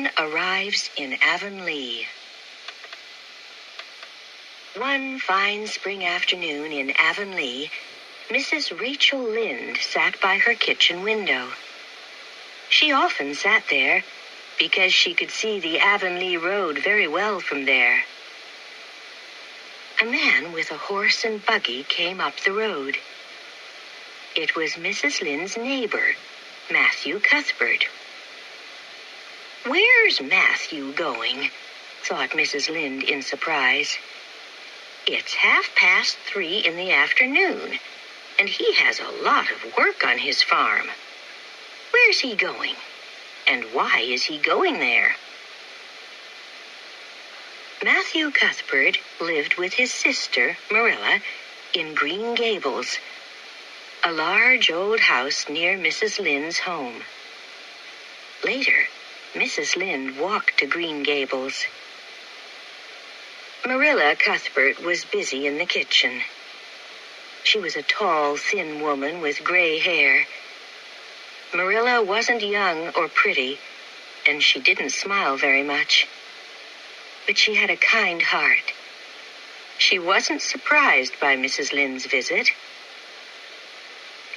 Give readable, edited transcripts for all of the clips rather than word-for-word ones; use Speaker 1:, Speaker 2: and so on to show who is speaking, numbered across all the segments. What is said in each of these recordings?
Speaker 1: man arrives in Avonlea. One fine spring afternoon in Avonlea, Mrs. Rachel Lynde sat by her kitchen window. She often sat there because she could see the Avonlea road very well from there. A man with a horse and buggy came up the road. It was Mrs. Lynde's neighbor, Matthew Cuthbert. "Where's Matthew going?" thought Mrs. Lynde in surprise. "It's 3:30 in the afternoon, and he has a lot of work on his farm. Where's he going? And why is he going there?" Matthew Cuthbert lived with his sister, Marilla, in Green Gables, a large old house near Mrs. Lynde's home. Later, Mrs. Lynde walked to Green Gables. Marilla Cuthbert was busy in the kitchen. She was a tall, thin woman with gray hair. Marilla wasn't young or pretty, and she didn't smile very much. But she had a kind heart. She wasn't surprised by Mrs. Lynde's visit.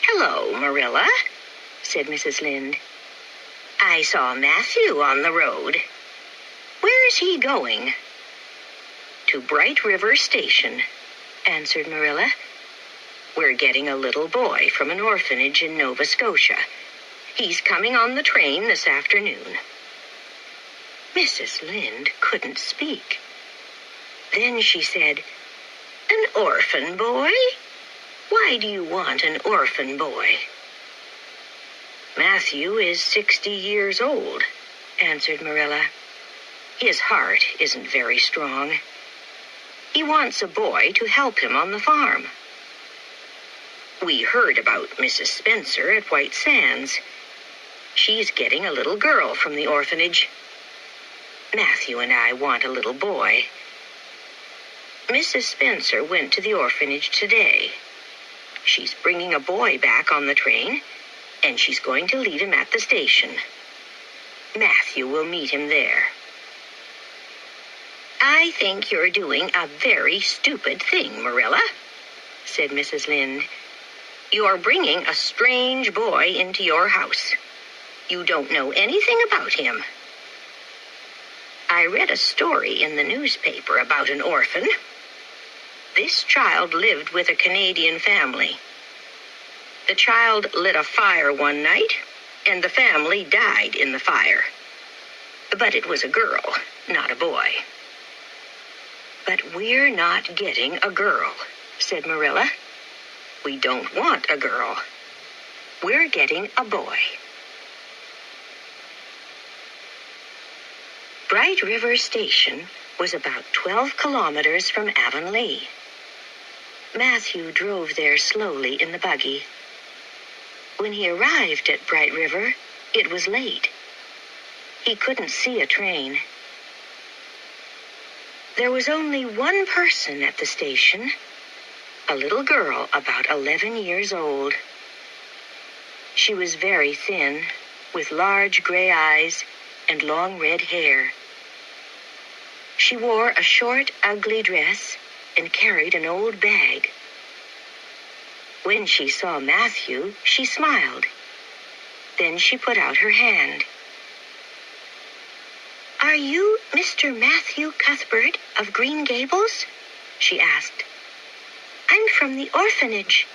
Speaker 1: "Hello, Marilla," said Mrs. Lynde. "I saw Matthew on the road. Where's he going?" "To Bright River Station," answered Marilla. "We're getting a little boy from an orphanage in Nova Scotia. He's coming on the train this afternoon." Mrs. Lynde couldn't speak. Then she said, "An orphan boy? Why do you want an orphan boy?" "Matthew is 60 years old," answered Marilla. "His heart isn't very strong. He wants a boy to help him on the farm. We heard about Mrs. Spencer at White Sands. She's getting a little girl from the orphanage. Matthew and I want a little boy. Mrs. Spencer went to the orphanage today. She's bringing a boy back on the train, and she's going to leave him at the station. Matthew will meet him there." "I think you're doing a very stupid thing, Marilla," said Mrs. Lynde. "You're bringing a strange boy into your house. You don't know anything about him. I read a story in the newspaper about an orphan. This child lived with a Canadian family. The child lit a fire one night, and the family died in the fire. But it was a girl, not a boy." "But we're not getting a girl," said Marilla. "We don't want a girl. We're getting a boy." Bright River Station was about 12 kilometers from Avonlea. Matthew drove there slowly in the buggy. When he arrived at Bright River, it was late. He couldn't see a train. There was only one person at the station, a little girl about 11 years old. She was very thin, with large gray eyes and long red hair. She wore a short, ugly dress and carried an old bag. When she saw Matthew, she smiled. Then she put out her hand. "Are you Mr. Matthew Cuthbert of Green Gables?" she asked. "I'm from the orphanage.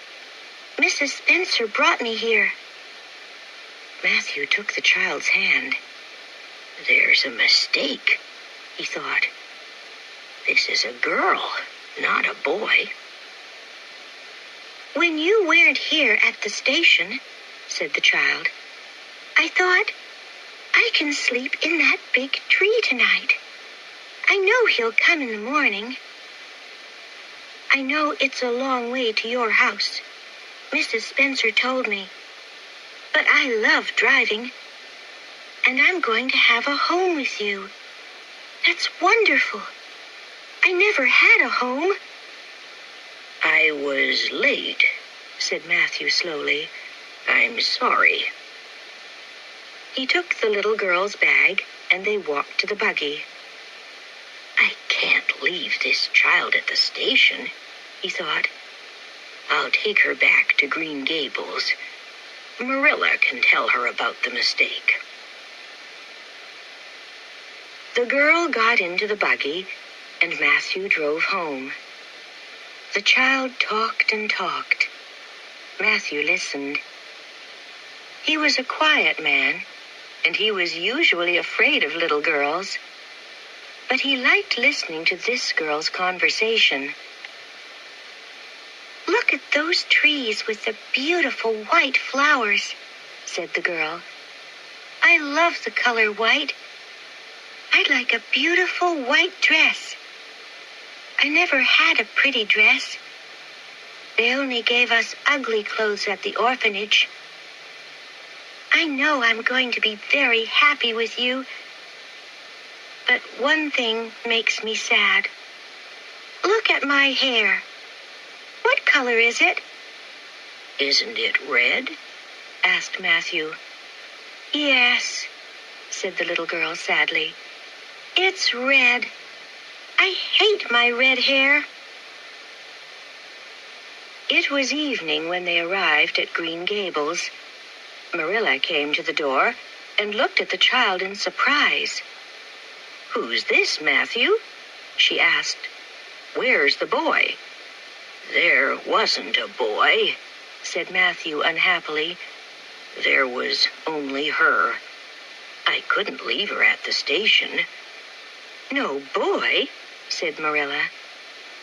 Speaker 1: Mrs. Spencer brought me here." Matthew took the child's hand. "There's a mistake," he thought. "This is a girl, not a boy." "When you weren't here at the station," said the child, "I thought, I can sleep in that big tree tonight. I know he'll come in the morning. I know it's a long way to your house. Mrs. Spencer told me. But I love driving. And I'm going to have a home with you. That's wonderful. I never had a home." "I was late," said Matthew slowly. "I'm sorry." He took the little girl's bag and they walked to the buggy. I can't leave this child at the station, he thought. I'll take her back to Green Gables. Marilla can tell her about the mistake. The girl got into the buggy, and Matthew drove home. The child talked and talked. Matthew listened. He was a quiet man, and he was usually afraid of little girls. But he liked listening to this girl's conversation. "Look at those trees with the beautiful white flowers," said the girl. "I love the color white. I'd like a beautiful white dress. I never had a pretty dress. They only gave us ugly clothes at the orphanage. I know I'm going to be very happy with you. But one thing makes me sad. Look at my hair. What color is it?" "Isn't it red?" asked Matthew. "Yes," said the little girl sadly. "It's red. I hate my red hair." It was evening when they arrived at Green Gables. Marilla came to the door and looked at the child in surprise. "Who's this, Matthew?" she asked. "Where's the boy?" "There wasn't a boy," said Matthew unhappily. "There was only her. I couldn't leave her at the station." "No boy?" said Marilla.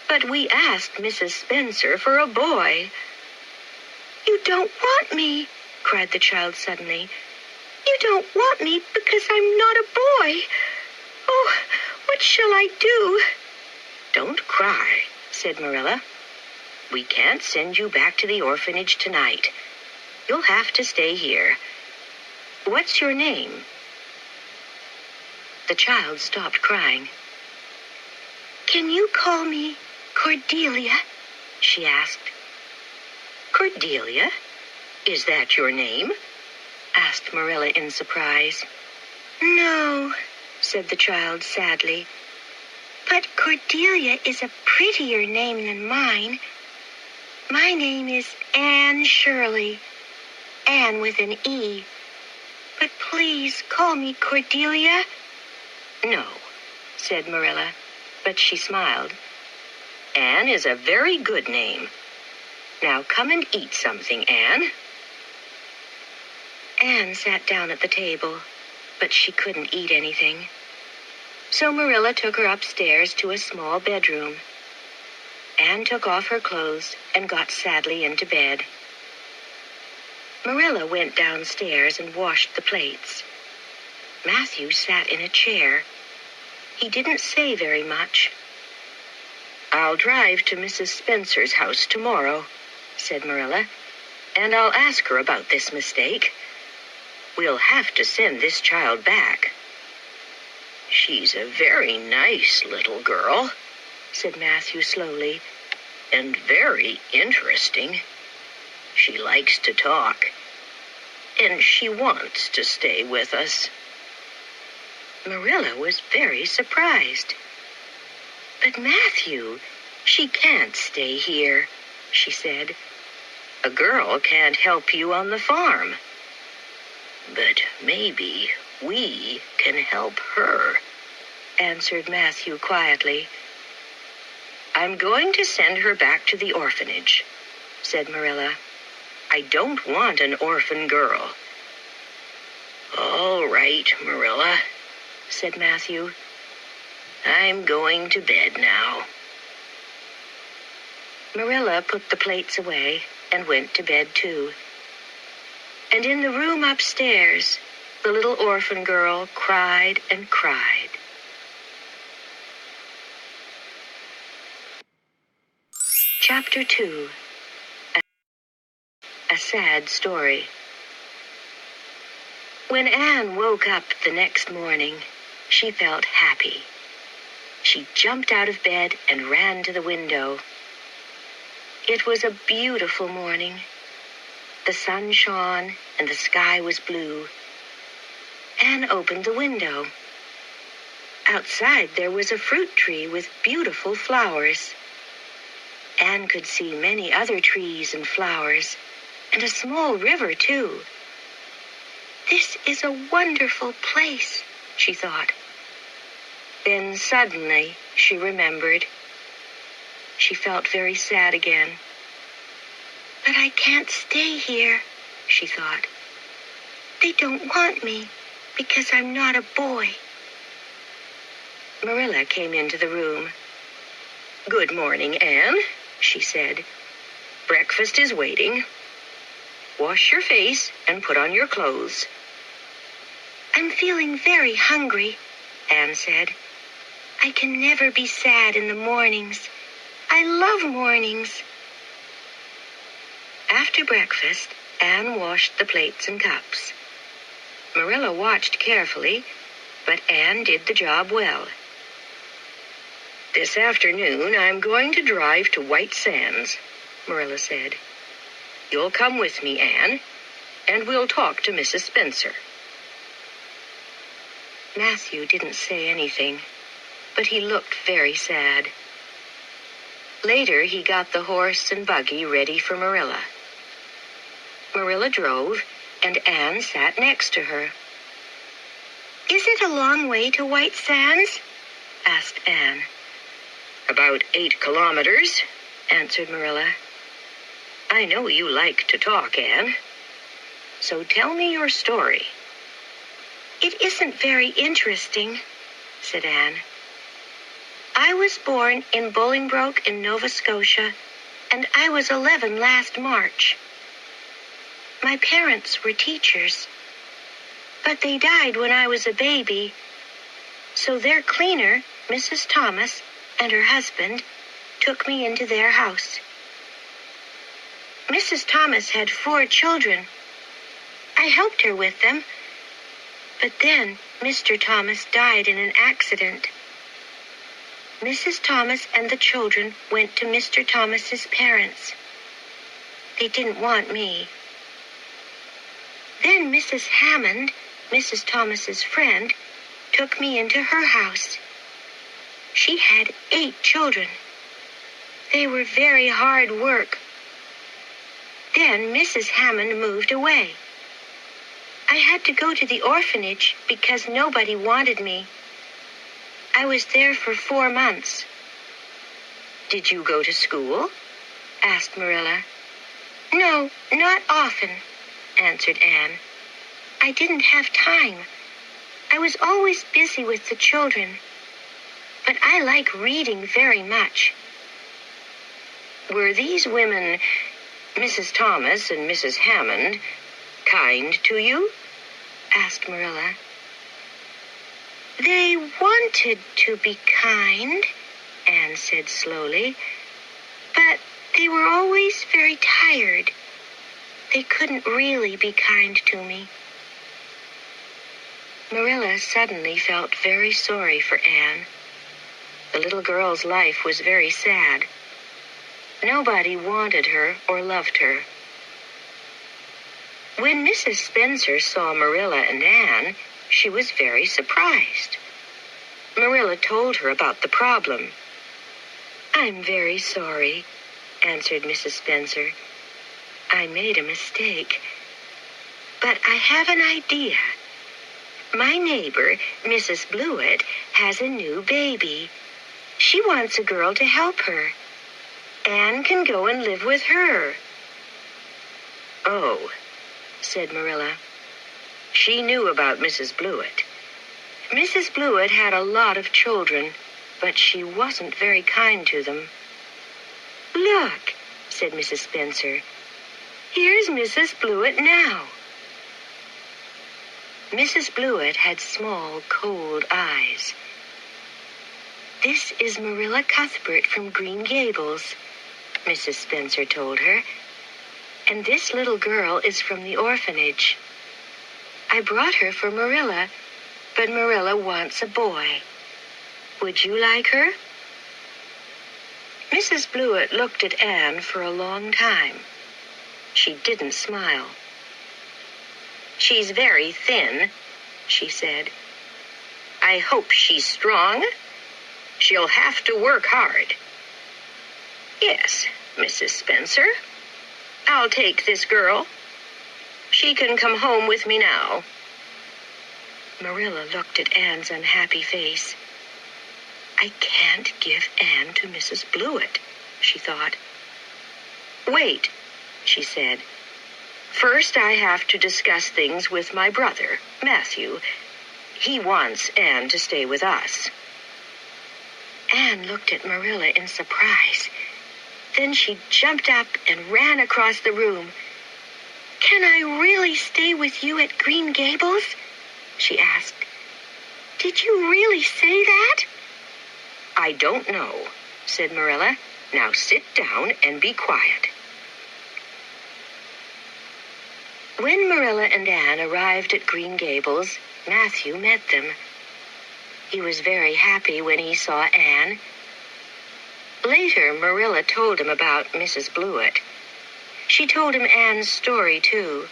Speaker 1: "But we asked Mrs. Spencer for a boy." "You don't want me," cried the child suddenly. "You don't want me because I'm not a boy. Oh, what shall I do?" "Don't cry," said Marilla. "We can't send you back to the orphanage tonight. You'll have to stay here. What's your name?" The child stopped crying. "Can you call me Cordelia?" she asked. "Cordelia? Is that your name?" asked Marilla in surprise. "No," said the child sadly. "But Cordelia is a prettier name than mine. My name is Anne Shirley. Anne with an E. But please call me Cordelia." "No," said Marilla, but she smiled. "Anne is a very good name. Now come and eat something, Anne." Anne sat down at the table, but she couldn't eat anything. So Marilla took her upstairs to a small bedroom. Anne took off her clothes and got sadly into bed. Marilla went downstairs and washed the plates. Matthew sat in a chair. He didn't say very much. "I'll drive to Mrs. Spencer's house tomorrow," said Marilla, "and I'll ask her about this mistake. We'll have to send this child back." "She's a very nice little girl," said Matthew slowly, "and very interesting. She likes to talk, and she wants to stay with us." Marilla was very surprised. "But Matthew, she can't stay here," she said. "A girl can't help you on the farm." "But maybe we can help her," answered Matthew quietly. "I'm going to send her back to the orphanage," said Marilla. "I don't want an orphan girl." "All right, Marilla," said Matthew. "I'm going to bed now." Marilla put the plates away and went to bed too. And in the room upstairs, the little orphan girl cried and cried. Chapter 2. A Sad Story. When Anne woke up the next morning, she felt happy. She jumped out of bed and ran to the window. It was a beautiful morning. The sun shone and the sky was blue. Anne opened the window. Outside there was a fruit tree with beautiful flowers. Anne could see many other trees and flowers, and a small river, too. "This is a wonderful place," she thought. Then suddenly she remembered. She felt very sad again. "But I can't stay here," she thought. "They don't want me because I'm not a boy." Marilla came into the room. "Good morning, Anne," she said. "Breakfast is waiting. Wash your face and put on your clothes." "I'm feeling very hungry," Anne said. "I can never be sad in the mornings. I love mornings." After breakfast, Anne washed the plates and cups. Marilla watched carefully, but Anne did the job well. "This afternoon I'm going to drive to White Sands," Marilla said. "You'll come with me, Anne, and we'll talk to Mrs. Spencer." Matthew didn't say anything, but he looked very sad. Later, he got the horse and buggy ready for Marilla. Marilla drove, and Anne sat next to her. "Is it a long way to White Sands?" asked Anne. "About 8 kilometers," answered Marilla. "I know you like to talk, Anne. So tell me your story." "It isn't very interesting," said Anne. "I was born in Bolingbroke in Nova Scotia, and I was 11 last March. My parents were teachers, but they died when I was a baby, so their cleaner, Mrs. Thomas, and her husband took me into their house. Mrs. Thomas had 4 children. I helped her with them, but then Mr. Thomas died in an accident. Mrs. Thomas and the children went to Mr. Thomas's parents. They didn't want me. Then Mrs. Hammond, Mrs. Thomas's friend, took me into her house. She had 8 children. They were very hard work. Then Mrs. Hammond moved away. I had to go to the orphanage because nobody wanted me. I was there for 4 months. "Did you go to school?" asked Marilla. "No, not often," answered Anne. "I didn't have time. I was always busy with the children. But I like reading very much." "Were these women, Mrs. Thomas and Mrs. Hammond, kind to you?" asked Marilla. "They wanted to be kind," Anne said slowly, "but they were always very tired. They couldn't really be kind to me." Marilla suddenly felt very sorry for Anne. The little girl's life was very sad. Nobody wanted her or loved her. When Mrs. Spencer saw Marilla and Anne, she was very surprised. Marilla told her about the problem. "I'm very sorry," answered Mrs. Spencer. "I made a mistake. But I have an idea. My neighbor, Mrs. Blewett, has a new baby. She wants a girl to help her. Anne can go and live with her." "Oh," said Marilla. She knew about Mrs. Blewett. Mrs. Blewett had a lot of children, but she wasn't very kind to them. "Look," said Mrs. Spencer. "Here's Mrs. Blewett now." Mrs. Blewett had small, cold eyes. "This is Marilla Cuthbert from Green Gables," Mrs. Spencer told her. "And this little girl is from the orphanage. I brought her for Marilla, but Marilla wants a boy. Would you like her?" Mrs. Blewett looked at Anne for a long time. She didn't smile. "She's very thin," she said. I hope she's strong. She'll have to work hard. Yes, Mrs. Spencer. I'll take this girl. She can come home with me now. Marilla looked at Anne's unhappy face. I can't give Anne to Mrs. Blewett, she thought. Wait, she said. First, I have to discuss things with my brother, Matthew. He wants Anne to stay with us. Anne looked at Marilla in surprise. Then she jumped up and ran across the room. Can I really stay with you at Green Gables? She asked. Did you really say that? I don't know, said Marilla. Now sit down and be quiet. When Marilla and Anne arrived at Green Gables, Matthew met them. He was very happy when he saw Anne. Later, Marilla told him about Mrs. Blewett. She told him Anne's story, too.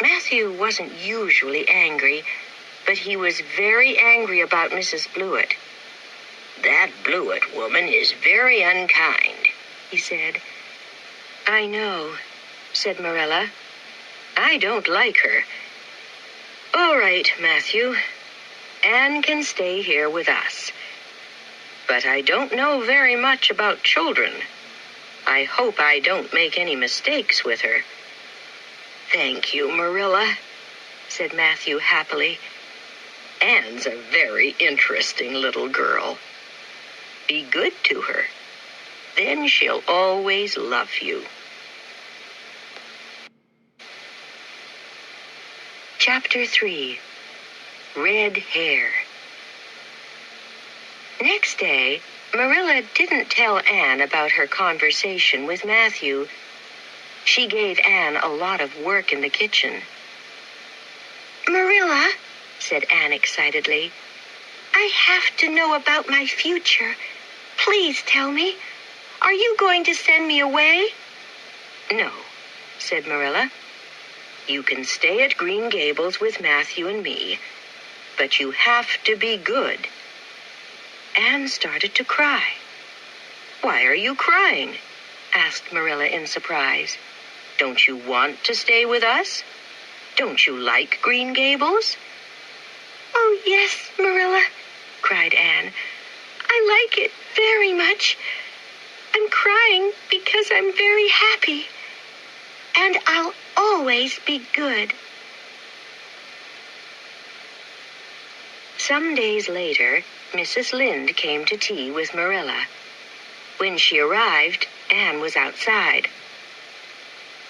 Speaker 1: Matthew wasn't usually angry, but he was very angry about Mrs. Blewett. That Blewett woman is very unkind, he said. I know, said Marilla. I don't like her. All right, Matthew. Anne can stay here with us. But I don't know very much about children. I hope I don't make any mistakes with her. Thank you, Marilla, said Matthew happily. Anne's a very interesting little girl. Be good to her. Then she'll always love you. Chapter 3. Red Hair. Next day, Marilla didn't tell Anne about her conversation with Matthew. She gave Anne a lot of work in the kitchen. Marilla, said Anne excitedly, I have to know about my future. Please tell me. Are you going to send me away? No, said Marilla. You can stay at Green Gables with Matthew and me, but you have to be good. Anne started to cry. Why are you crying? Asked Marilla in surprise. Don't you want to stay with us? Don't you like Green Gables? Oh, yes, Marilla, cried Anne. I like it very much. I'm crying because I'm very happy. And I'll always be good. Some days later, Mrs. Lynde came to tea with Marilla. When she arrived, Anne was outside.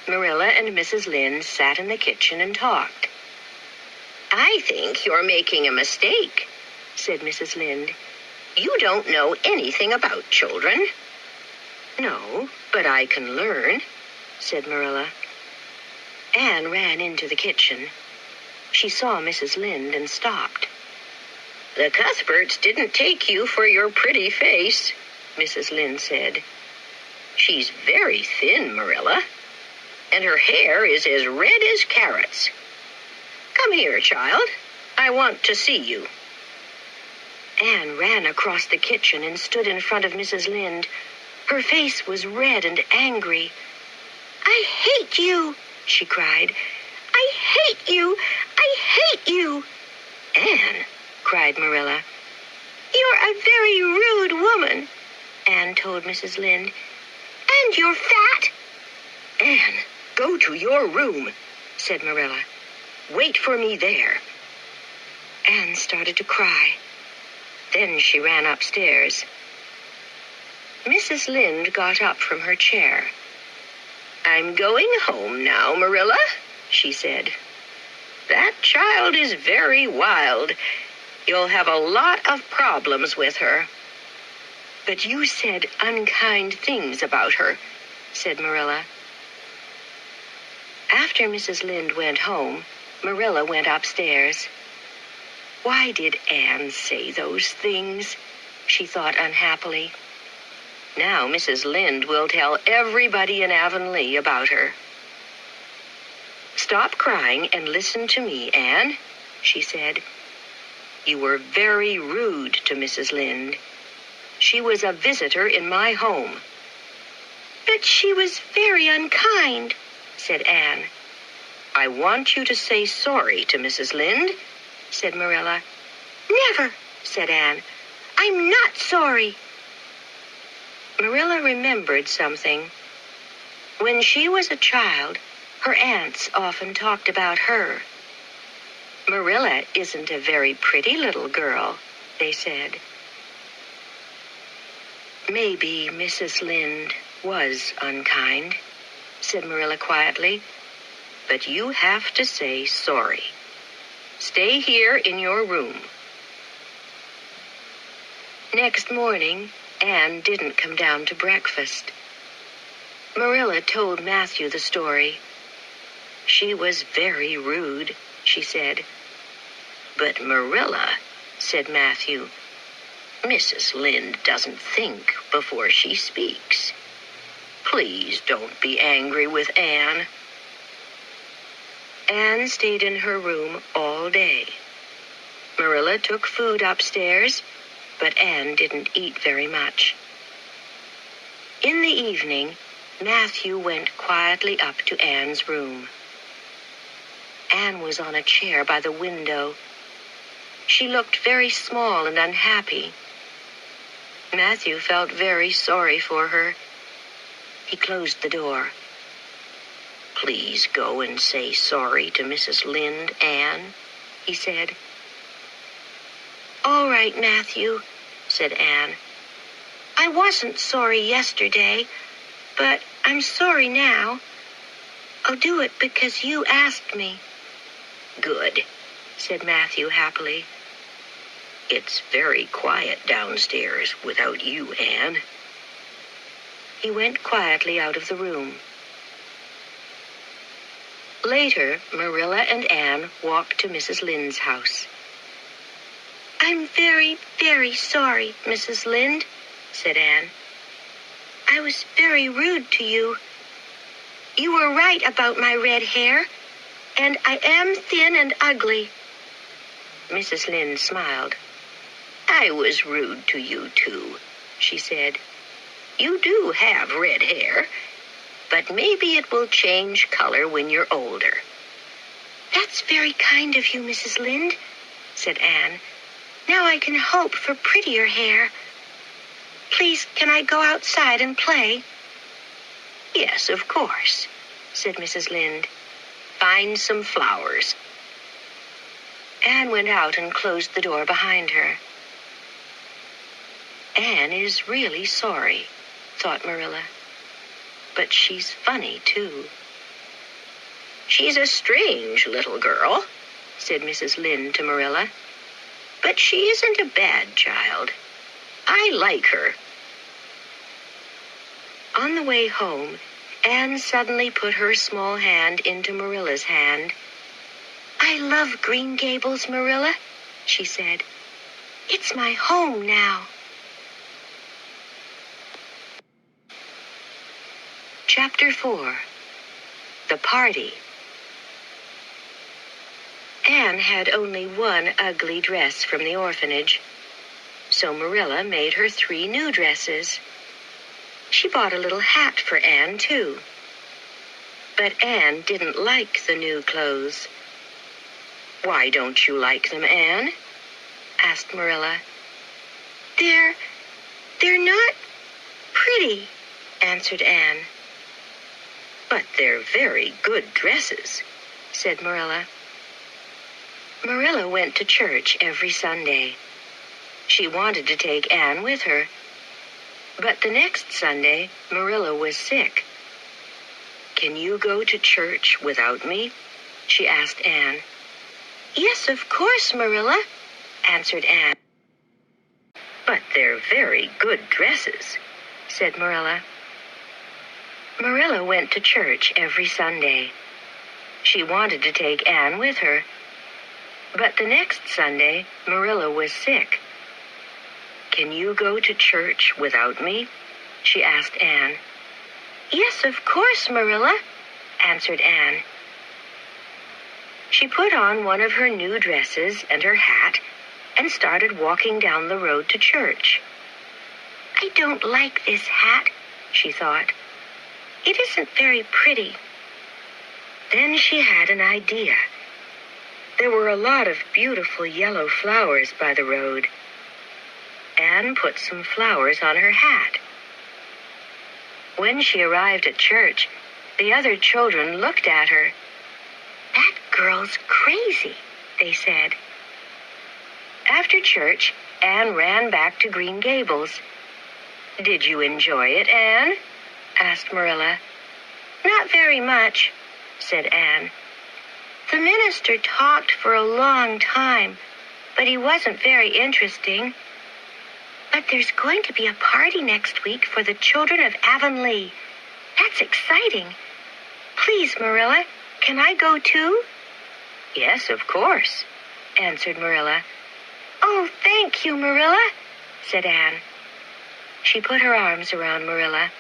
Speaker 1: Marilla and Mrs. Lynde sat in the kitchen and talked. I think you're making a mistake, said Mrs. Lynde. You don't know anything about children. No, but I can learn, said Marilla. Anne ran into the kitchen. She saw Mrs. Lynde and stopped. The Cuthberts didn't take you for your pretty face, Mrs. Lynde said. She's very thin, Marilla, and her hair is as red as carrots. Come here, child. I want to see you. Anne ran across the kitchen and stood in front of Mrs. Lynde. Her face was red and angry. I hate you, she cried. I hate you! I hate you! Anne, cried Marilla. You're a very rude woman, Anne told Mrs. Lynde. And you're fat. Anne, go to your room, said Marilla. Wait for me there. Anne started to cry. Then she ran upstairs. Mrs. Lynde got up from her chair. I'm going home now, Marilla, she said. That child is very wild. You'll have a lot of problems with her. But you said unkind things about her, said Marilla. After Mrs. Lynde went home, Marilla went upstairs. Why did Anne say those things? She thought unhappily. Now Mrs. Lynde will tell everybody in Avonlea about her. Stop crying and listen to me, Anne, she said. You were very rude to Mrs. Lynde. She was a visitor in my home."
Speaker 2: "But she was very unkind," said Anne.
Speaker 1: "I want you to say sorry to Mrs. Lynde," said Marilla.
Speaker 2: "Never," said Anne. "I'm not sorry."
Speaker 1: Marilla remembered something. When she was a child, her aunts often talked about her. "Marilla isn't a very pretty little girl," they said. "Maybe Mrs. Lynde was unkind," said Marilla quietly, "but you have to say sorry. Stay here in your room." Next morning, Anne didn't come down to breakfast. Marilla told Matthew the story. "She was very rude," she said. "But Marilla," said Matthew, "Mrs. Lynde doesn't think before she speaks. Please don't be angry with Anne." Anne stayed in her room all day. Marilla took food upstairs, but Anne didn't eat very much. In the evening, Matthew went quietly up to Anne's room. Anne was on a chair by the window. She looked very small and unhappy. Matthew felt very sorry for her. He closed the door. "Please go and say sorry to Mrs. Lynde, Anne," he said.
Speaker 2: "All right, Matthew," said Anne. "I wasn't sorry yesterday, but I'm sorry now. I'll do it because you asked me."
Speaker 1: "Good," said Matthew happily. "It's very quiet downstairs without you, Anne." He went quietly out of the room. Later, Marilla and Anne walked to Mrs. Lynde's house.
Speaker 2: "I'm very, very sorry, Mrs. Lynde," said Anne. "I was very rude to you. You were right about my red hair, and I am thin and ugly."
Speaker 1: Mrs. Lynde smiled. "I was rude to you, too," she said. "You do have red hair, but maybe it will change color when you're older."
Speaker 2: "That's very kind of you, Mrs. Lynde," said Anne. "Now I can hope for prettier hair. Please, can I go outside and play?"
Speaker 1: "Yes, of course," said Mrs. Lynde. "Find some flowers." Anne went out and closed the door behind her. Anne is really sorry, thought Marilla. But she's funny, too. "She's a strange little girl," said Mrs. Lynde to Marilla. "But she isn't a bad child. I like her." On the way home, Anne suddenly put her small hand into Marilla's hand.
Speaker 2: "I love Green Gables, Marilla," she said. "It's my home now."
Speaker 1: Chapter 4. The Party. Anne had only one ugly dress from the orphanage, so Marilla made her 3 new dresses. She bought a little hat for Anne, too. But Anne didn't like the new clothes. "Why don't you like them, Anne?" asked Marilla.
Speaker 2: They're not pretty," answered Anne.
Speaker 1: "But they're very good dresses," said Marilla. Marilla went to church every Sunday. She wanted to take Anne with her, but the next Sunday Marilla was sick. "Can you go to church without me?" she asked Anne.
Speaker 2: "Yes, of course, Marilla," answered Anne.
Speaker 1: "But they're very good dresses," said Marilla. Marilla went to church every Sunday. She wanted to take Anne with her, but the next Sunday Marilla was sick. "Can you go to church without me?" she asked Anne.
Speaker 2: "Yes, of course, Marilla," answered Anne.
Speaker 1: She put on one of her new dresses and her hat and started walking down the road to church.
Speaker 2: I don't like this hat, she thought. It isn't very pretty.
Speaker 1: Then she had an idea. There were a lot of beautiful yellow flowers by the road. Anne put some flowers on her hat. When she arrived at church, the other children looked at her.
Speaker 2: That girl's crazy, they said.
Speaker 1: After church, Anne ran back to Green Gables. "Did you enjoy it, Anne?" asked Marilla.
Speaker 2: Not very much, said Anne. The minister talked for a long time, but he wasn't very interesting. But there's going to be a party next week for the children of Avonlea. That's exciting. Please, Marilla, can I go too?
Speaker 1: "Yes, of course," answered Marilla.
Speaker 2: Oh, thank you, Marilla, said Anne.
Speaker 1: She put her arms around Marilla.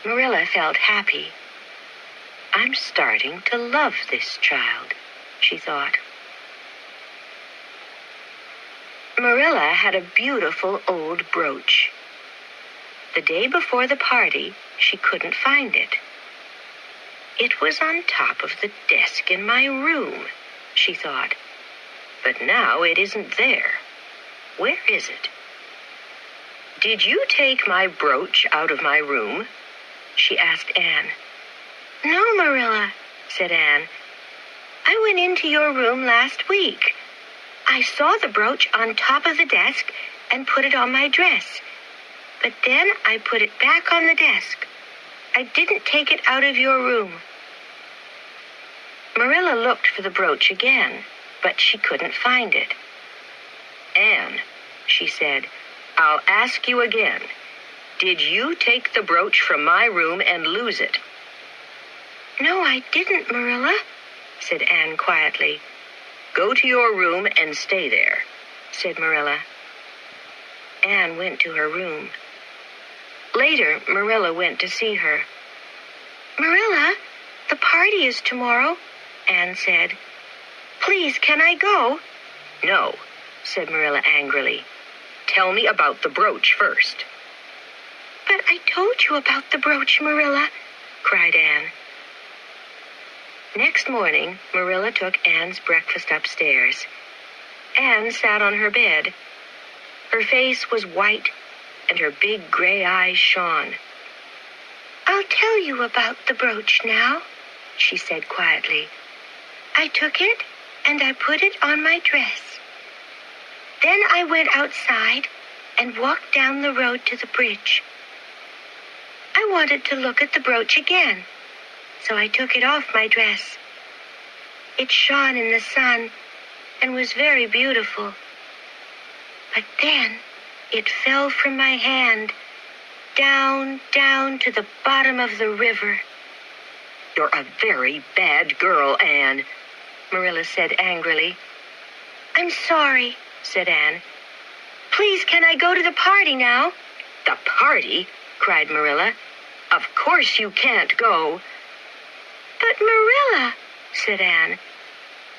Speaker 1: Marilla felt happy. "I'm starting to love this child," she thought. Marilla had a beautiful old brooch. The day before the party, she couldn't find it. "It was on top of the desk in my room," she thought. "But now it isn't there. Where is it?" "Did you take my brooch out of my room?" she asked Anne.
Speaker 2: No, Marilla, said Anne. I went into your room last week. I saw the brooch on top of the desk and put it on my dress. But then I put it back on the desk. I didn't take it out of your room.
Speaker 1: Marilla looked for the brooch again, but she couldn't find it. "Anne," she said, "I'll ask you again. Did you take the brooch from my room and lose it?"
Speaker 2: No, I didn't, Marilla, said Anne quietly.
Speaker 1: "Go to your room and stay there," said Marilla. Anne went to her room. Later, Marilla went to see her.
Speaker 2: Marilla, the party is tomorrow, Anne said. Please, can I go?
Speaker 1: "No," said Marilla angrily. "Tell me about the brooch first."
Speaker 2: But I told you about the brooch, Marilla, cried Anne.
Speaker 1: Next morning, Marilla took Anne's breakfast upstairs. Anne sat on her bed. Her face was white, and her big gray eyes shone.
Speaker 2: I'll tell you about the brooch now, she said quietly. I took it and I put it on my dress. Then I went outside and walked down the road to the bridge. I wanted to look at the brooch again, so I took it off my dress. It shone in the sun and was very beautiful. But then it fell from my hand, down to the bottom of the river.
Speaker 1: "You're a very bad girl, Anne," Marilla said angrily.
Speaker 2: I'm sorry, said Anne. Please, can I go to the party now?
Speaker 1: "The party?" cried Marilla. "Of course you can't go."
Speaker 2: But Marilla, said Anne,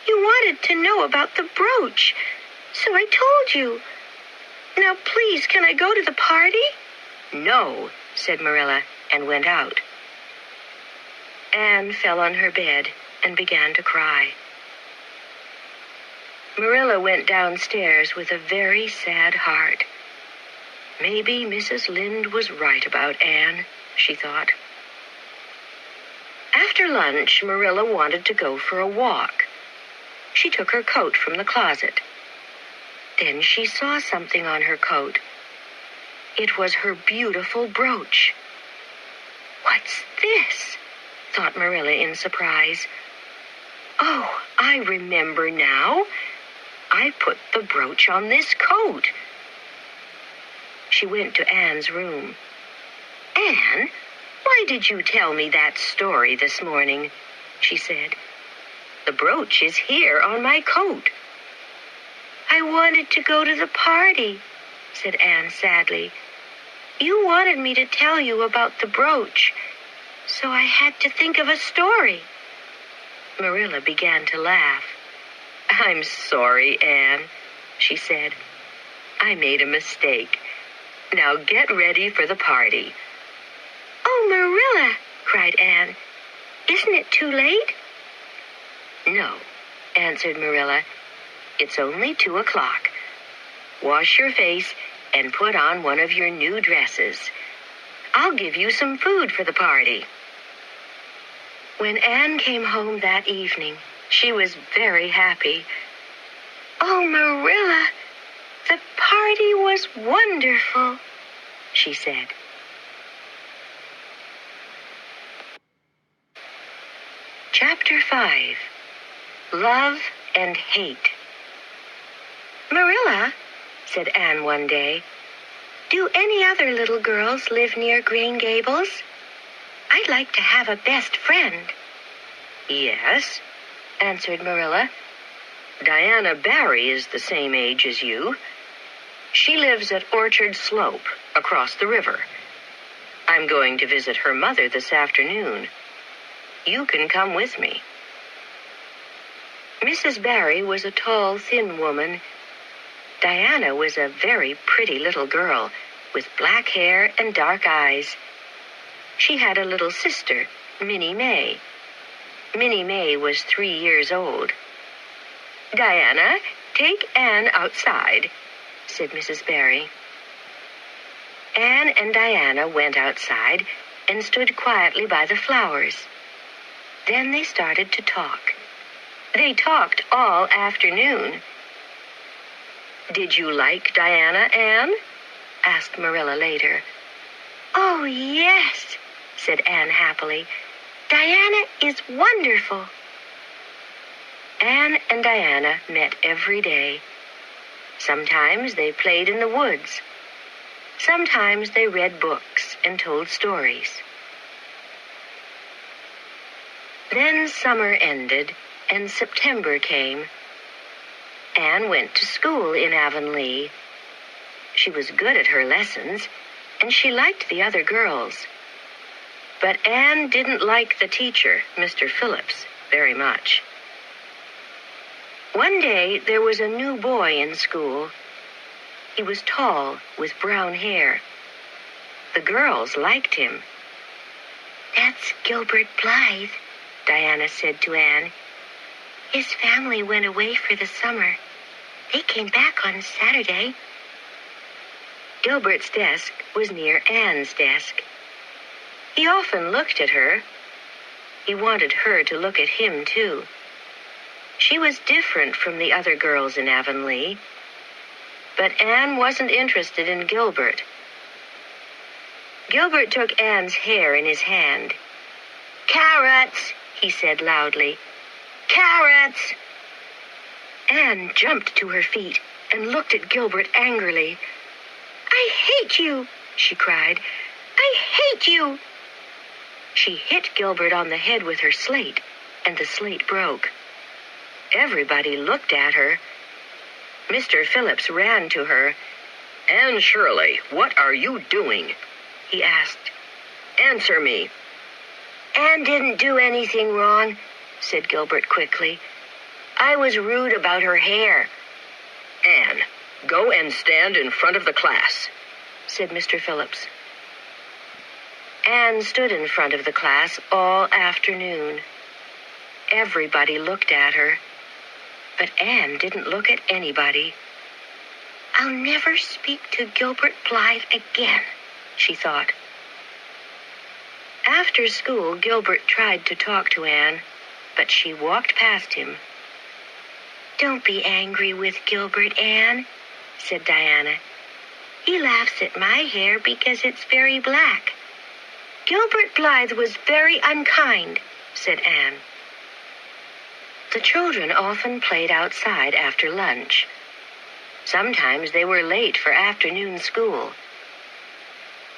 Speaker 2: you wanted to know about the brooch, so I told you. Now, please, can I go to the party?
Speaker 1: "No," said Marilla, and went out. Anne fell on her bed and began to cry. Marilla went downstairs with a very sad heart. Maybe Mrs. Lynde was right about Anne, she thought. After lunch, Marilla wanted to go for a walk. She took her coat from the closet. Then she saw something on her coat. It was her beautiful brooch. "What's this?" thought Marilla in surprise. "Oh, I remember now. I put the brooch on this coat." She went to Anne's room. "Anne, why did you tell me that story this morning?" she said. "The brooch is here on my coat."
Speaker 2: I wanted to go to the party, said Anne sadly. You wanted me to tell you about the brooch, so I had to think of a story.
Speaker 1: Marilla began to laugh. "I'm sorry, Anne," she said. "I made a mistake. Now get ready for the party."
Speaker 2: "Oh, Marilla," cried Anne, "isn't it too late?"
Speaker 1: "No," answered Marilla. "It's only 2:00. Wash your face and put on one of your new dresses. I'll give you some food for the party." When Anne came home that evening, she was very happy.
Speaker 2: "Oh, Marilla, the party was wonderful," she said.
Speaker 1: Chapter 5. Love and Hate.
Speaker 2: "Marilla,"
Speaker 1: said Anne one day,
Speaker 2: "do any other little girls live near Green Gables? I'd like to have a best friend."
Speaker 1: "Yes," answered Marilla. "Diana Barry is the same age as you. She lives at Orchard Slope, across the river. I'm going to visit her mother this afternoon. You can come with me." Mrs. Barry was a tall, thin woman. Diana was a very pretty little girl with black hair and dark eyes. She had a little sister, Minnie May. Minnie May was 3 years old. "Diana, take Anne outside," said Mrs. Barry. Anne and Diana went outside and stood quietly by the flowers. Then they started to talk. They talked all afternoon. "Did you like Diana, Anne?" asked Marilla later.
Speaker 2: "Oh, yes," said Anne happily. "Diana is wonderful."
Speaker 1: Anne and Diana met every day. Sometimes they played in the woods. Sometimes they read books and told stories. Then summer ended and September came. Anne went to school in Avonlea. She was good at her lessons, and she liked the other girls. But Anne didn't like the teacher, Mr. Phillips, very much. One day there was a new boy in school. He was tall, with brown hair. The girls liked him.
Speaker 2: "That's Gilbert Blythe," Diana said to Anne. "His family went away for the summer. They came back on Saturday."
Speaker 1: Gilbert's desk was near Anne's desk. He often looked at her. He wanted her to look at him, too. She was different from the other girls in Avonlea. But Anne wasn't interested in Gilbert. Gilbert took Anne's hair in his hand. "Carrots," he said loudly. "Carrots!" Anne jumped to her feet and looked at Gilbert angrily.
Speaker 2: "I hate you," she cried. "I hate you."
Speaker 1: She hit Gilbert on the head with her slate, and the slate broke. Everybody looked at her. Mr. Phillips ran to her. "Anne Shirley, what are you doing?" he asked. "Answer me." "Anne didn't do anything wrong," said Gilbert quickly. "I was rude about her hair." "Anne, go and stand in front of the class," said Mr. Phillips. Anne stood in front of the class all afternoon. Everybody looked at her, but Anne didn't look at anybody.
Speaker 2: "I'll never speak to Gilbert Blythe again," she thought.
Speaker 1: After school, Gilbert tried to talk to Anne, but she walked past him.
Speaker 2: "Don't be angry with Gilbert, Anne," said Diana. "He laughs at my hair because it's very black." "Gilbert Blythe was very unkind," said Anne.
Speaker 1: The children often played outside after lunch. Sometimes they were late for afternoon school.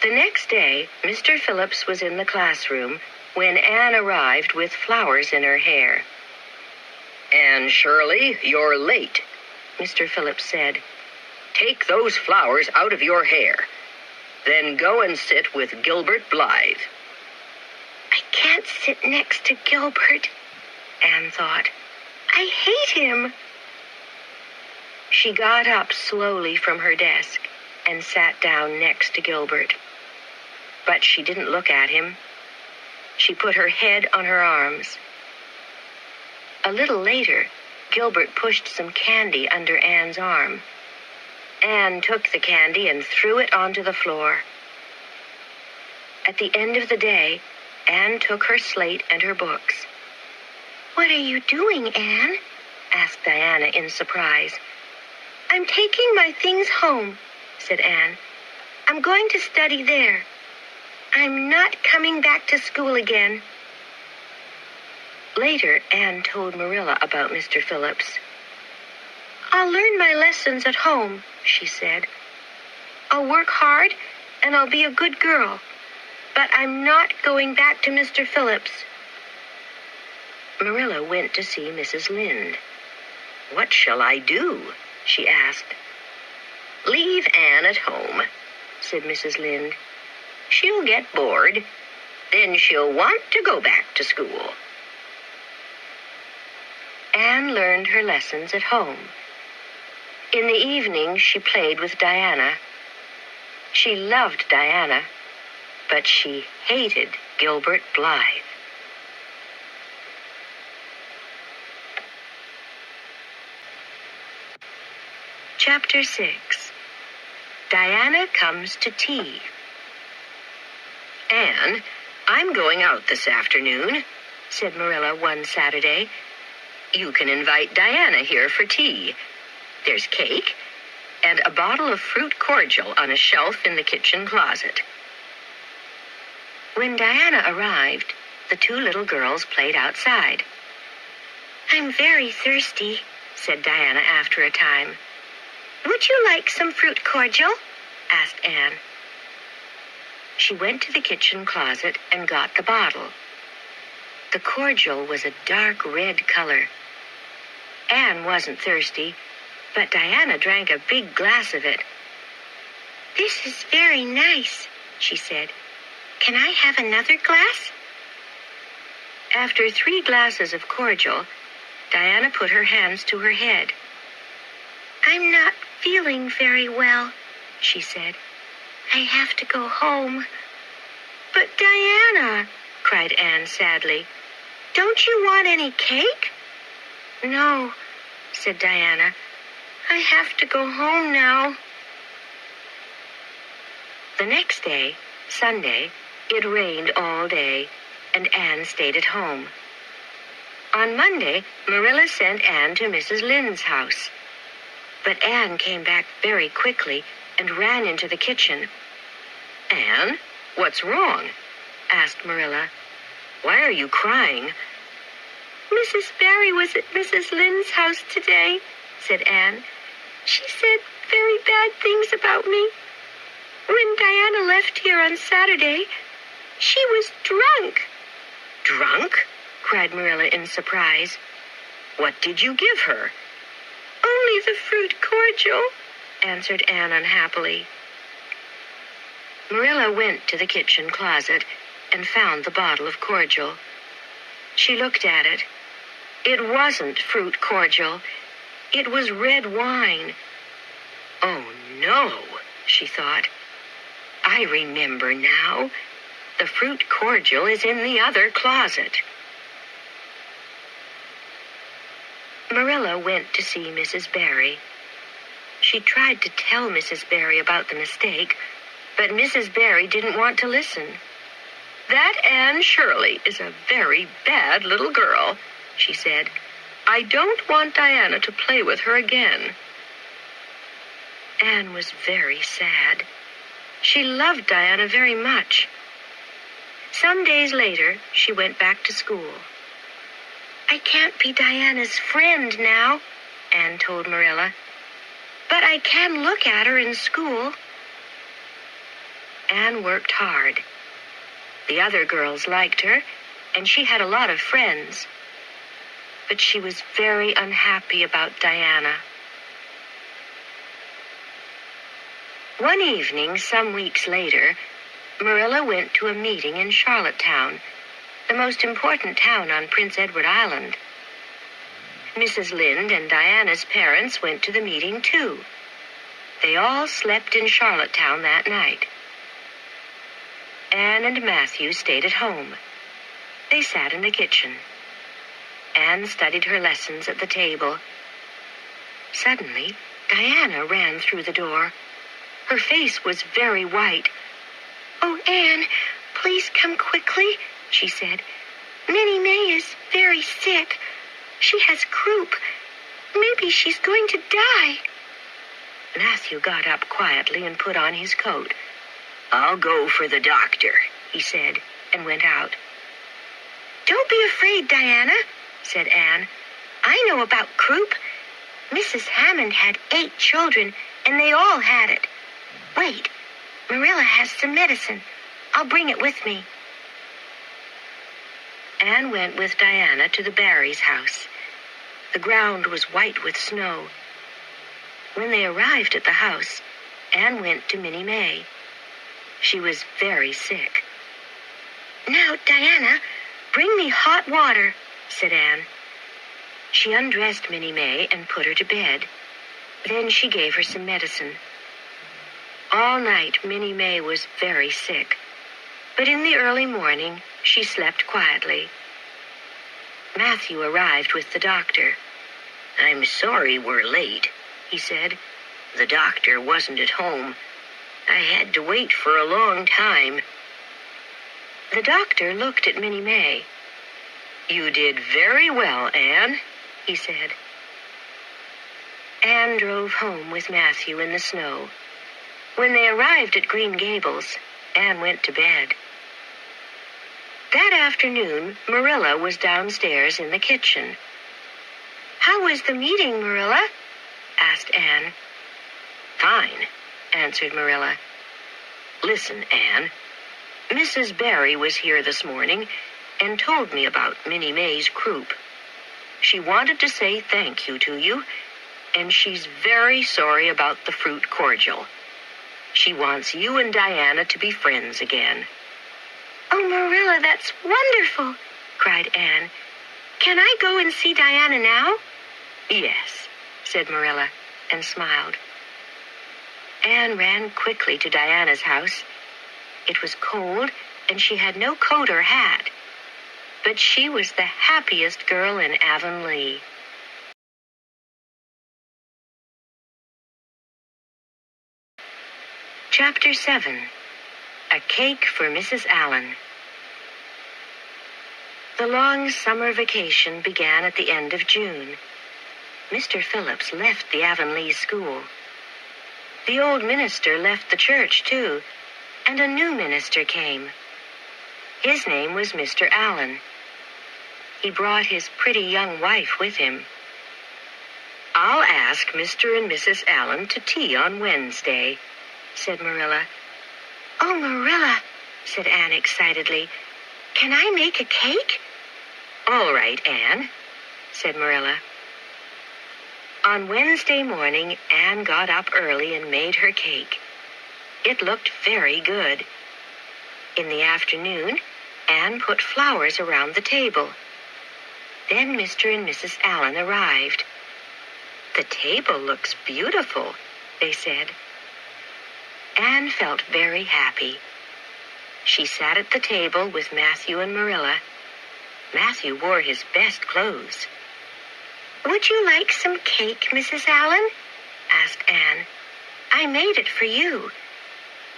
Speaker 1: The next day, Mr. Phillips was in the classroom when Anne arrived with flowers in her hair. "Anne Shirley, you're late," Mr. Phillips said. "Take those flowers out of your hair. Then go and sit with Gilbert Blythe."
Speaker 2: "I can't sit next to Gilbert," Anne thought. "I hate him."
Speaker 1: She got up slowly from her desk and sat down next to Gilbert. But she didn't look at him. She put her head on her arms. A little later, Gilbert pushed some candy under Anne's arm. Anne took the candy and threw it onto the floor. At the end of the day, Anne took her slate and her books.
Speaker 2: "What are you doing, Anne?"
Speaker 1: asked Diana in surprise.
Speaker 2: "I'm taking my things home," said Anne. "I'm going to study there. I'm not coming back to school again."
Speaker 1: Later, Anne told Marilla about Mr. Phillips.
Speaker 2: "I'll learn my lessons at home," she said. "I'll work hard and I'll be a good girl. But I'm not going back to Mr. Phillips."
Speaker 1: Marilla went to see Mrs. Lynde. "What shall I do?" she asked. "Leave Anne at home," said Mrs. Lynde. "She'll get bored. Then she'll want to go back to school." Anne learned her lessons at home. In the evening, she played with Diana. She loved Diana, but she hated Gilbert Blythe. Chapter 6. Diana Comes to Tea. "Anne, I'm going out this afternoon," said Marilla one Saturday. "You can invite Diana here for tea. There's cake and a bottle of fruit cordial on a shelf in the kitchen closet." When Diana arrived, the two little girls played outside.
Speaker 2: "I'm very thirsty,"
Speaker 1: said Diana after a time.
Speaker 2: "Would you like some fruit cordial?"
Speaker 1: asked Anne. She went to the kitchen closet and got the bottle. The cordial was a dark red color. Anne wasn't thirsty, but Diana drank a big glass of it.
Speaker 2: "This is very nice," she said. "Can I have another glass?"
Speaker 1: After 3 glasses of cordial, Diana put her hands to her head.
Speaker 2: "I'm not feeling very well," she said. "I have to go home."
Speaker 1: "But Diana," cried Anne sadly, "don't you want any cake?"
Speaker 2: "No," said Diana. "I have to go home now."
Speaker 1: The next day, Sunday, it rained all day, and Anne stayed at home. On Monday, Marilla sent Anne to Mrs. Lynde's house. But Anne came back very quickly and ran into the kitchen. "Anne, what's wrong?" asked Marilla. "Why are you crying?"
Speaker 2: "Mrs. Barry was at Mrs. Lynde's house today," said Anne. "She said very bad things about me. When Diana left here on Saturday, she was drunk."
Speaker 1: "Drunk?" cried Marilla in surprise. "What did you give her?"
Speaker 2: "Only the fruit cordial,"
Speaker 1: answered Anne unhappily. Marilla went to the kitchen closet and found the bottle of cordial. She looked at it. It wasn't fruit cordial. It was red wine. "Oh, no," she thought. "I remember now. The fruit cordial is in the other closet." Marilla went to see Mrs. Barry. She tried to tell Mrs. Barry about the mistake, but Mrs. Barry didn't want to listen. "That Anne Shirley is a very bad little girl," she said. "I don't want Diana to play with her again." Anne was very sad. She loved Diana very much. Some days later, she went back to school.
Speaker 2: "I can't be Diana's friend now,"
Speaker 1: Anne told Marilla.
Speaker 2: "but I can look at her in school."
Speaker 1: Anne worked hard. The other girls liked her, and she had a lot of friends. But she was very unhappy about Diana. One evening, some weeks later, Marilla went to a meeting in Charlottetown, the most important town on Prince Edward Island. Mrs. Lynde and Diana's parents went to the meeting too. They all slept in Charlottetown that night. Anne and Matthew stayed at home. They sat in the kitchen. Anne studied her lessons at the table. Suddenly, Diana ran through the door. Her face was very white.
Speaker 2: "Oh, Anne, please come quickly," she said. "Minnie May is very sick. She has croup. Maybe she's going to die."
Speaker 1: Matthew got up quietly and put on his coat. "I'll go for the doctor," he said, and went out.
Speaker 2: "Don't be afraid, Diana," said Anne. "I know about croup. Mrs. Hammond had 8 children, and they all had it. Wait, Marilla has some medicine. I'll bring it with me."
Speaker 1: Anne went with Diana to the Barrys' house. The ground was white with snow. When they arrived at the house, Anne went to Minnie May. She was very sick.
Speaker 2: "Now, Diana, bring me hot water," said Anne.
Speaker 1: She undressed Minnie May and put her to bed. Then she gave her some medicine. All night, Minnie May was very sick. But in the early morning, she slept quietly. Matthew arrived with the doctor. "I'm sorry we're late," he said. "The doctor wasn't at home. I had to wait for a long time." The doctor looked at Minnie May. "You did very well, Anne," he said. Anne drove home with Matthew in the snow. When they arrived at Green Gables, Anne went to bed. That afternoon, Marilla was downstairs in the kitchen.
Speaker 2: "How was the meeting, Marilla?"
Speaker 1: asked Anne. "Fine," answered Marilla. "Listen, Anne. Mrs. Barry was here this morning and told me about Minnie May's croup. She wanted to say thank you to you, and she's very sorry about the fruit cordial. She wants you and Diana to be friends again."
Speaker 2: "Oh, Marilla, that's wonderful," cried Anne. "Can I go and see Diana now?"
Speaker 1: "Yes," said Marilla, and smiled. Anne ran quickly to Diana's house. It was cold, and she had no coat or hat. But she was the happiest girl in Avonlea. Chapter 7. A Cake for Mrs. Allen. The long summer vacation began at the end of June. Mr. Phillips left the Avonlea school. The old minister left the church, too, and a new minister came. His name was Mr. Allen. He brought his pretty young wife with him. "I'll ask Mr. and Mrs. Allen to tea on Wednesday," said Marilla.
Speaker 2: "Oh, Marilla," said Anne excitedly, "can I make a cake?"
Speaker 1: "All right, Anne," said Marilla. On Wednesday morning, Anne got up early and made her cake. It looked very good. In the afternoon, Anne put flowers around the table. Then Mr. and Mrs. Allen arrived. "The table looks beautiful," they said. Anne felt very happy. She sat at the table with Matthew and Marilla. Matthew wore his best clothes.
Speaker 2: "Would you like some cake, Mrs. Allen?" asked Anne. "I made it for you."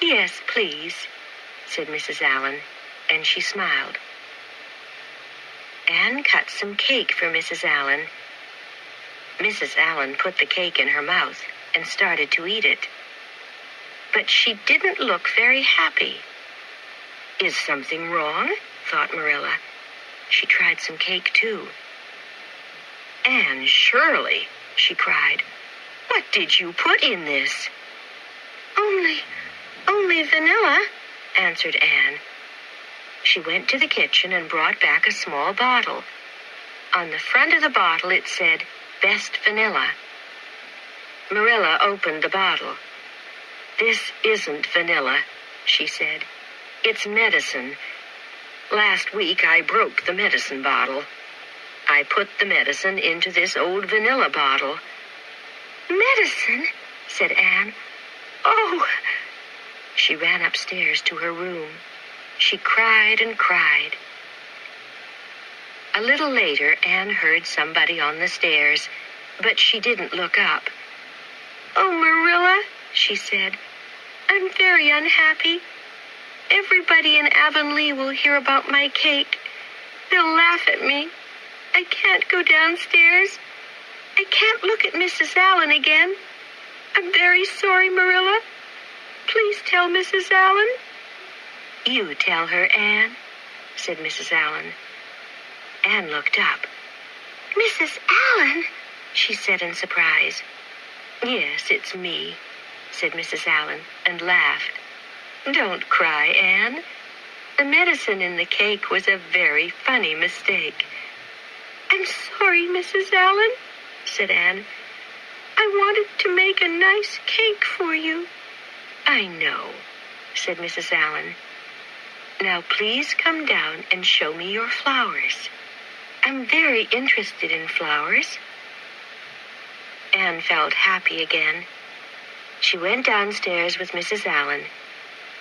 Speaker 1: "Yes, please," said Mrs. Allen, and she smiled. Anne cut some cake for Mrs. Allen. Mrs. Allen put the cake in her mouth and started to eat it. But she didn't look very happy. "Is something wrong?" thought Marilla. She tried some cake, too. "Anne Shirley," she cried, "what did you put in this?"
Speaker 2: Only vanilla,"
Speaker 1: answered Anne. She went to the kitchen and brought back a small bottle. On the front of the bottle it said, "Best Vanilla." Marilla opened the bottle. "This isn't vanilla," she said. "It's medicine. Last week I broke the medicine bottle. I put the medicine into this old vanilla bottle."
Speaker 2: "Medicine?" said Anne. "Oh!"
Speaker 1: She ran upstairs to her room. She cried and cried. A little later, Anne heard somebody on the stairs, but she didn't look up.
Speaker 2: "Oh, Marilla," she said, "I'm very unhappy. Everybody in Avonlea will hear about my cake. They'll laugh at me. I can't go downstairs. I can't look at Mrs. Allen again. I'm very sorry, Marilla. Please tell Mrs. Allen."
Speaker 1: "You tell her, Anne," said Mrs. Allen. Anne looked up.
Speaker 2: "Mrs. Allen?" she said in surprise.
Speaker 1: "Yes, it's me," said Mrs. Allen, and laughed. "Don't cry, Anne. The medicine in the cake was a very funny mistake."
Speaker 2: "I'm sorry, Mrs. Allen," said Anne. "I wanted to make a nice cake for you."
Speaker 1: "I know," said Mrs. Allen. "Now please come down and show me your flowers. I'm very interested in flowers." Anne felt happy again. She went downstairs with Mrs. Allen,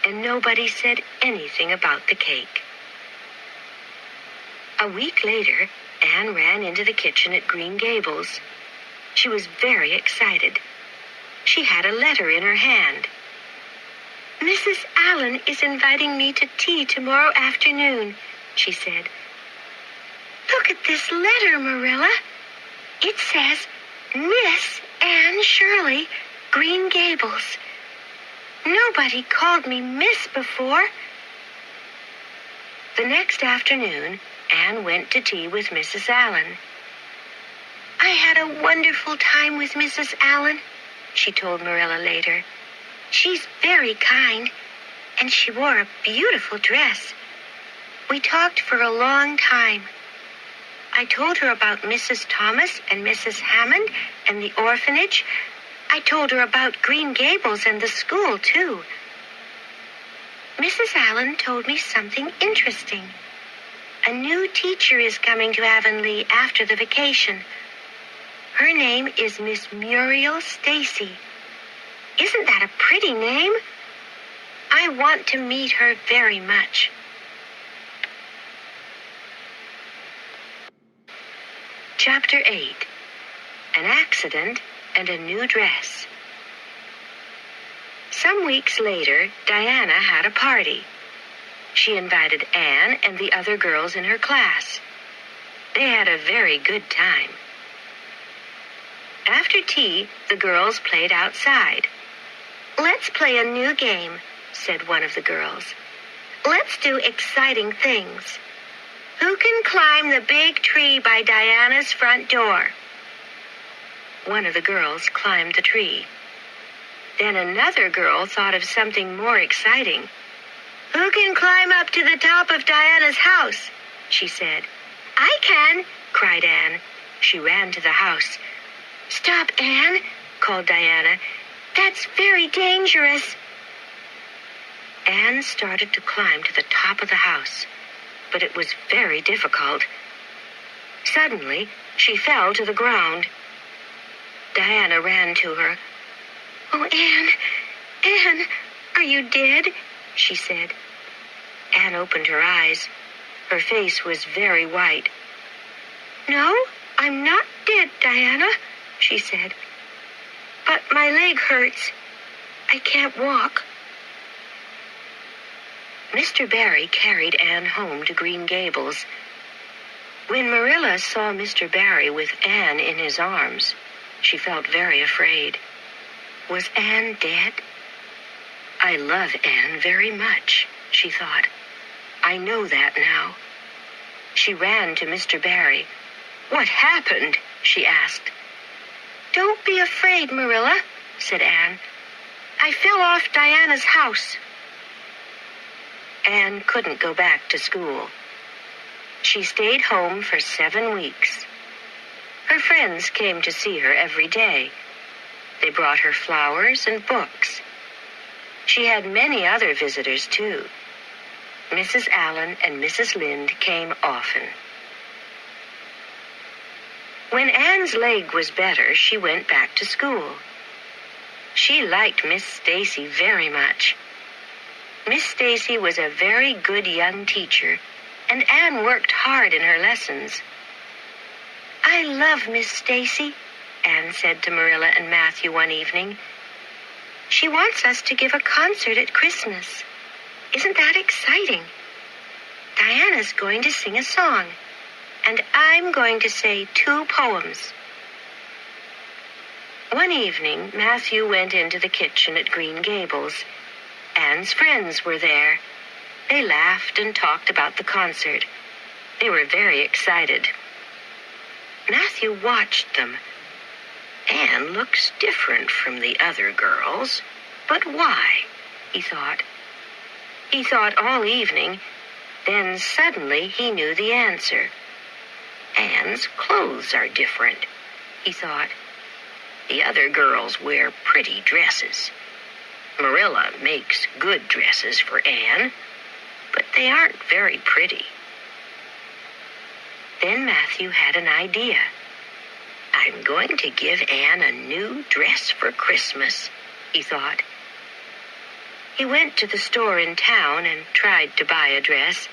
Speaker 1: and nobody said anything about the cake. A week later, Anne ran into the kitchen at Green Gables. She was very excited. She had a letter in her hand.
Speaker 2: "Mrs. Allen is inviting me to tea tomorrow afternoon," she said. "Look at this letter, Marilla. It says, Miss Anne Shirley, Green Gables. Nobody called me Miss before."
Speaker 1: The next afternoon, Anne went to tea with Mrs. Allen.
Speaker 2: "I had a wonderful time with Mrs. Allen," she told Marilla later. "She's very kind, and she wore a beautiful dress. We talked for a long time. I told her about Mrs. Thomas and Mrs. Hammond and the orphanage. I told her about Green Gables and the school, too. Mrs. Allen told me something interesting. A new teacher is coming to Avonlea after the vacation. Her name is Miss Muriel Stacy. Isn't that a pretty name? I want to meet her very much."
Speaker 1: Chapter 8. An Accident and a New Dress. Some weeks later, Diana had a party. She invited Anne and the other girls in her class. They had a very good time. After tea, the girls played outside.
Speaker 2: "Let's play a new game," said one of the girls. "Let's do exciting things. Who can climb the big tree by Diana's front door?"
Speaker 1: One of the girls climbed the tree. Then another girl thought of something more exciting.
Speaker 2: "Who can climb up to the top of Diana's house?" she said. "I can," cried Anne.
Speaker 1: She ran to the house.
Speaker 2: "Stop, Anne," called Diana. "That's very dangerous."
Speaker 1: Anne started to climb to the top of the house, but it was very difficult. Suddenly, she fell to the ground. Diana ran to her.
Speaker 2: "Oh, Anne, are you dead?" she said.
Speaker 1: Anne opened her eyes. Her face was very white.
Speaker 2: "No, I'm not dead, Diana," she said. "But my leg hurts. I can't walk."
Speaker 1: Mr. Barry carried Anne home to Green Gables. When Marilla saw Mr. Barry with Anne in his arms, she felt very afraid. Was Anne dead? I love Anne very much, she thought. I know that now. She ran to Mr. Barry. What happened? She asked.
Speaker 2: "Don't be afraid, Marilla," said Anne. "I fell off Diana's house."
Speaker 1: Anne couldn't go back to school. She stayed home for 7 weeks. Her friends came to see her every day. They brought her flowers and books. She had many other visitors, too. Mrs. Allen and Mrs. Lynde came often. When Anne's leg was better, she went back to school. She liked Miss Stacy very much. Miss Stacy was a very good young teacher, and Anne worked hard in her lessons. "I love Miss Stacy," Anne said to Marilla and Matthew one evening. "She wants us to give a concert at Christmas. Isn't that exciting? Diana's going to sing a song, and I'm going to say 2 poems." One evening, Matthew went into the kitchen at Green Gables. Anne's friends were there. They laughed and talked about the concert. They were very excited. Matthew watched them. Anne looks different from the other girls. But why? He thought. He thought all evening. Then suddenly he knew the answer. Anne's clothes are different, he thought. The other girls wear pretty dresses. Marilla makes good dresses for Anne, but they aren't very pretty. Then Matthew had an idea. "I'm going to give Anne a new dress for Christmas," he thought. He went to the store in town and tried to buy a dress,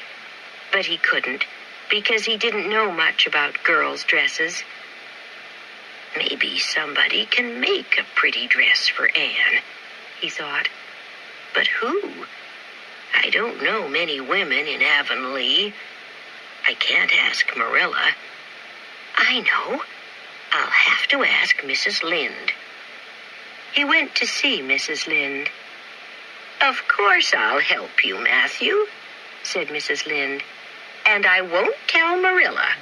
Speaker 1: but he couldn't because he didn't know much about girls' dresses. Maybe somebody can make a pretty dress for Anne, he thought. But who? I don't know many women in Avonlea. I can't ask Marilla. I know. I'll have to ask Mrs. Lynde. He went to see Mrs. Lynde. "Of course I'll help you, Matthew," said Mrs. Lynde. "And I won't tell Marilla.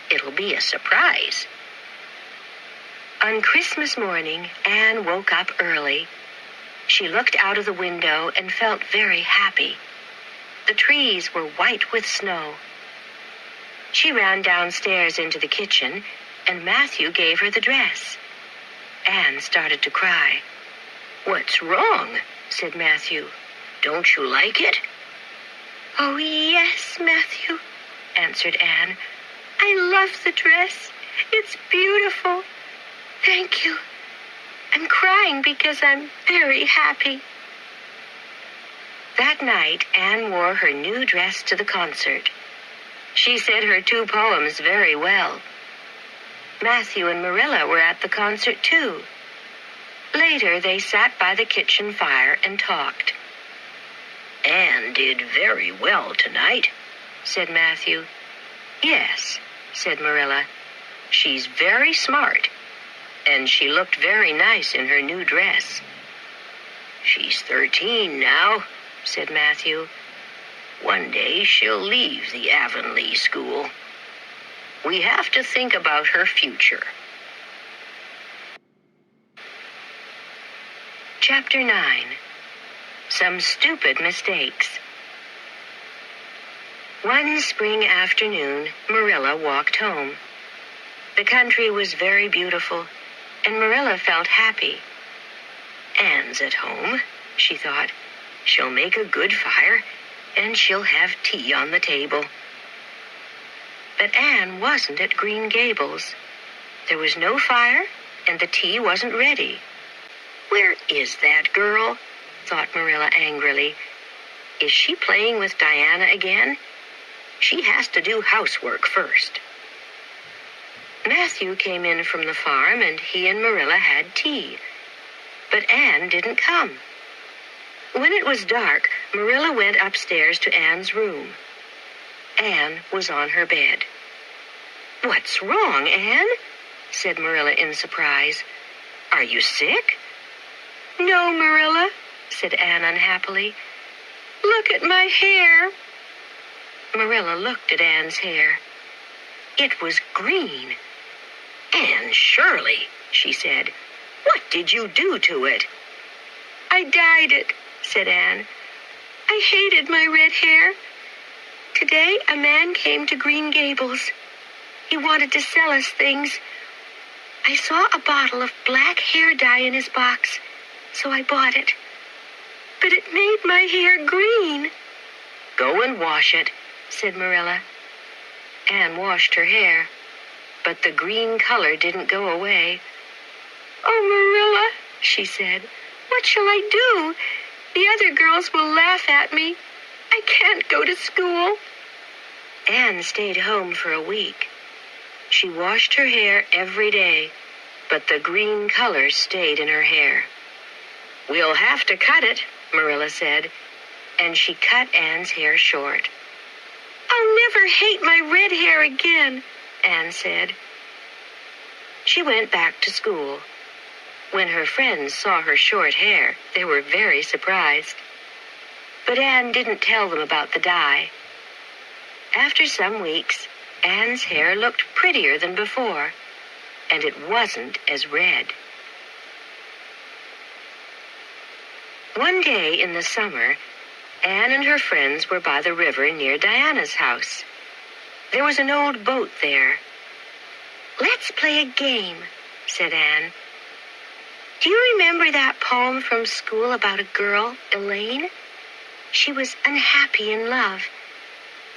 Speaker 1: It'll be a surprise." On Christmas morning, Anne woke up early. She looked out of the window and felt very happy. The trees were white with snow. She ran downstairs into the kitchen, and Matthew gave her the dress. Anne started to cry. "What's wrong?" said Matthew. "Don't you like it?" "Oh, yes, Matthew," answered Anne. "I love the dress. It's beautiful. Thank you. I'm crying because I'm very happy." That night, Anne wore her new dress to the concert. She said her 2 poems very well. Matthew and Marilla were at the concert, too. Later, they sat by the kitchen fire and talked. "Anne did very well tonight," said Matthew. "Yes," said Marilla. "She's very smart, and she looked very nice in her new dress." "She's 13 now," said Matthew. "One day she'll leave the Avonlea school. We have to think about her future." Chapter 9. Some Stupid Mistakes. One spring afternoon, Marilla walked home. The country was very beautiful, and Marilla felt happy. Anne's at home, she thought. She'll make a good fire, and she'll have tea on the table. But Anne wasn't at Green Gables. There was no fire, and the tea wasn't ready. "Where is that girl?" thought Marilla angrily. "Is she playing with Diana again? She has to do housework first." Matthew came in from the farm, and he and Marilla had tea. But Anne didn't come. When it was dark, Marilla went upstairs to Anne's room. Anne was on her bed. "What's wrong, Anne?" said Marilla in surprise. "Are you sick?" "No, Marilla," said Anne unhappily. "Look at my hair." Marilla looked at Anne's hair. It was green. "Anne Shirley," she said, "what did you do to it?" "I dyed it," said Anne. "I hated my red hair. Today a man came to Green Gables. He wanted to sell us things. I saw a bottle of black hair dye in his box, so I bought it. But it made my hair green." "Go and wash it," said Marilla. Anne washed her hair. but the green color didn't go away. "Oh, Marilla," she said, "what shall I do? The other girls will laugh at me. I can't go to school." Anne stayed home for a week. She washed her hair every day, but the green color stayed in her hair. "We'll have to cut it," Marilla said, and she cut Anne's hair short. "I'll never hate my red hair again," Anne said. She went back to school. When her friends saw her short hair, they were very surprised. But Anne didn't tell them about the dye. After some weeks, Anne's hair looked prettier than before, and it wasn't as red. One day in the summer, Anne and her friends were by the river near Diana's house. There was an old boat there. "Let's play a game," said Anne. "Do you remember that poem from school about a girl, Elaine? She was unhappy in love.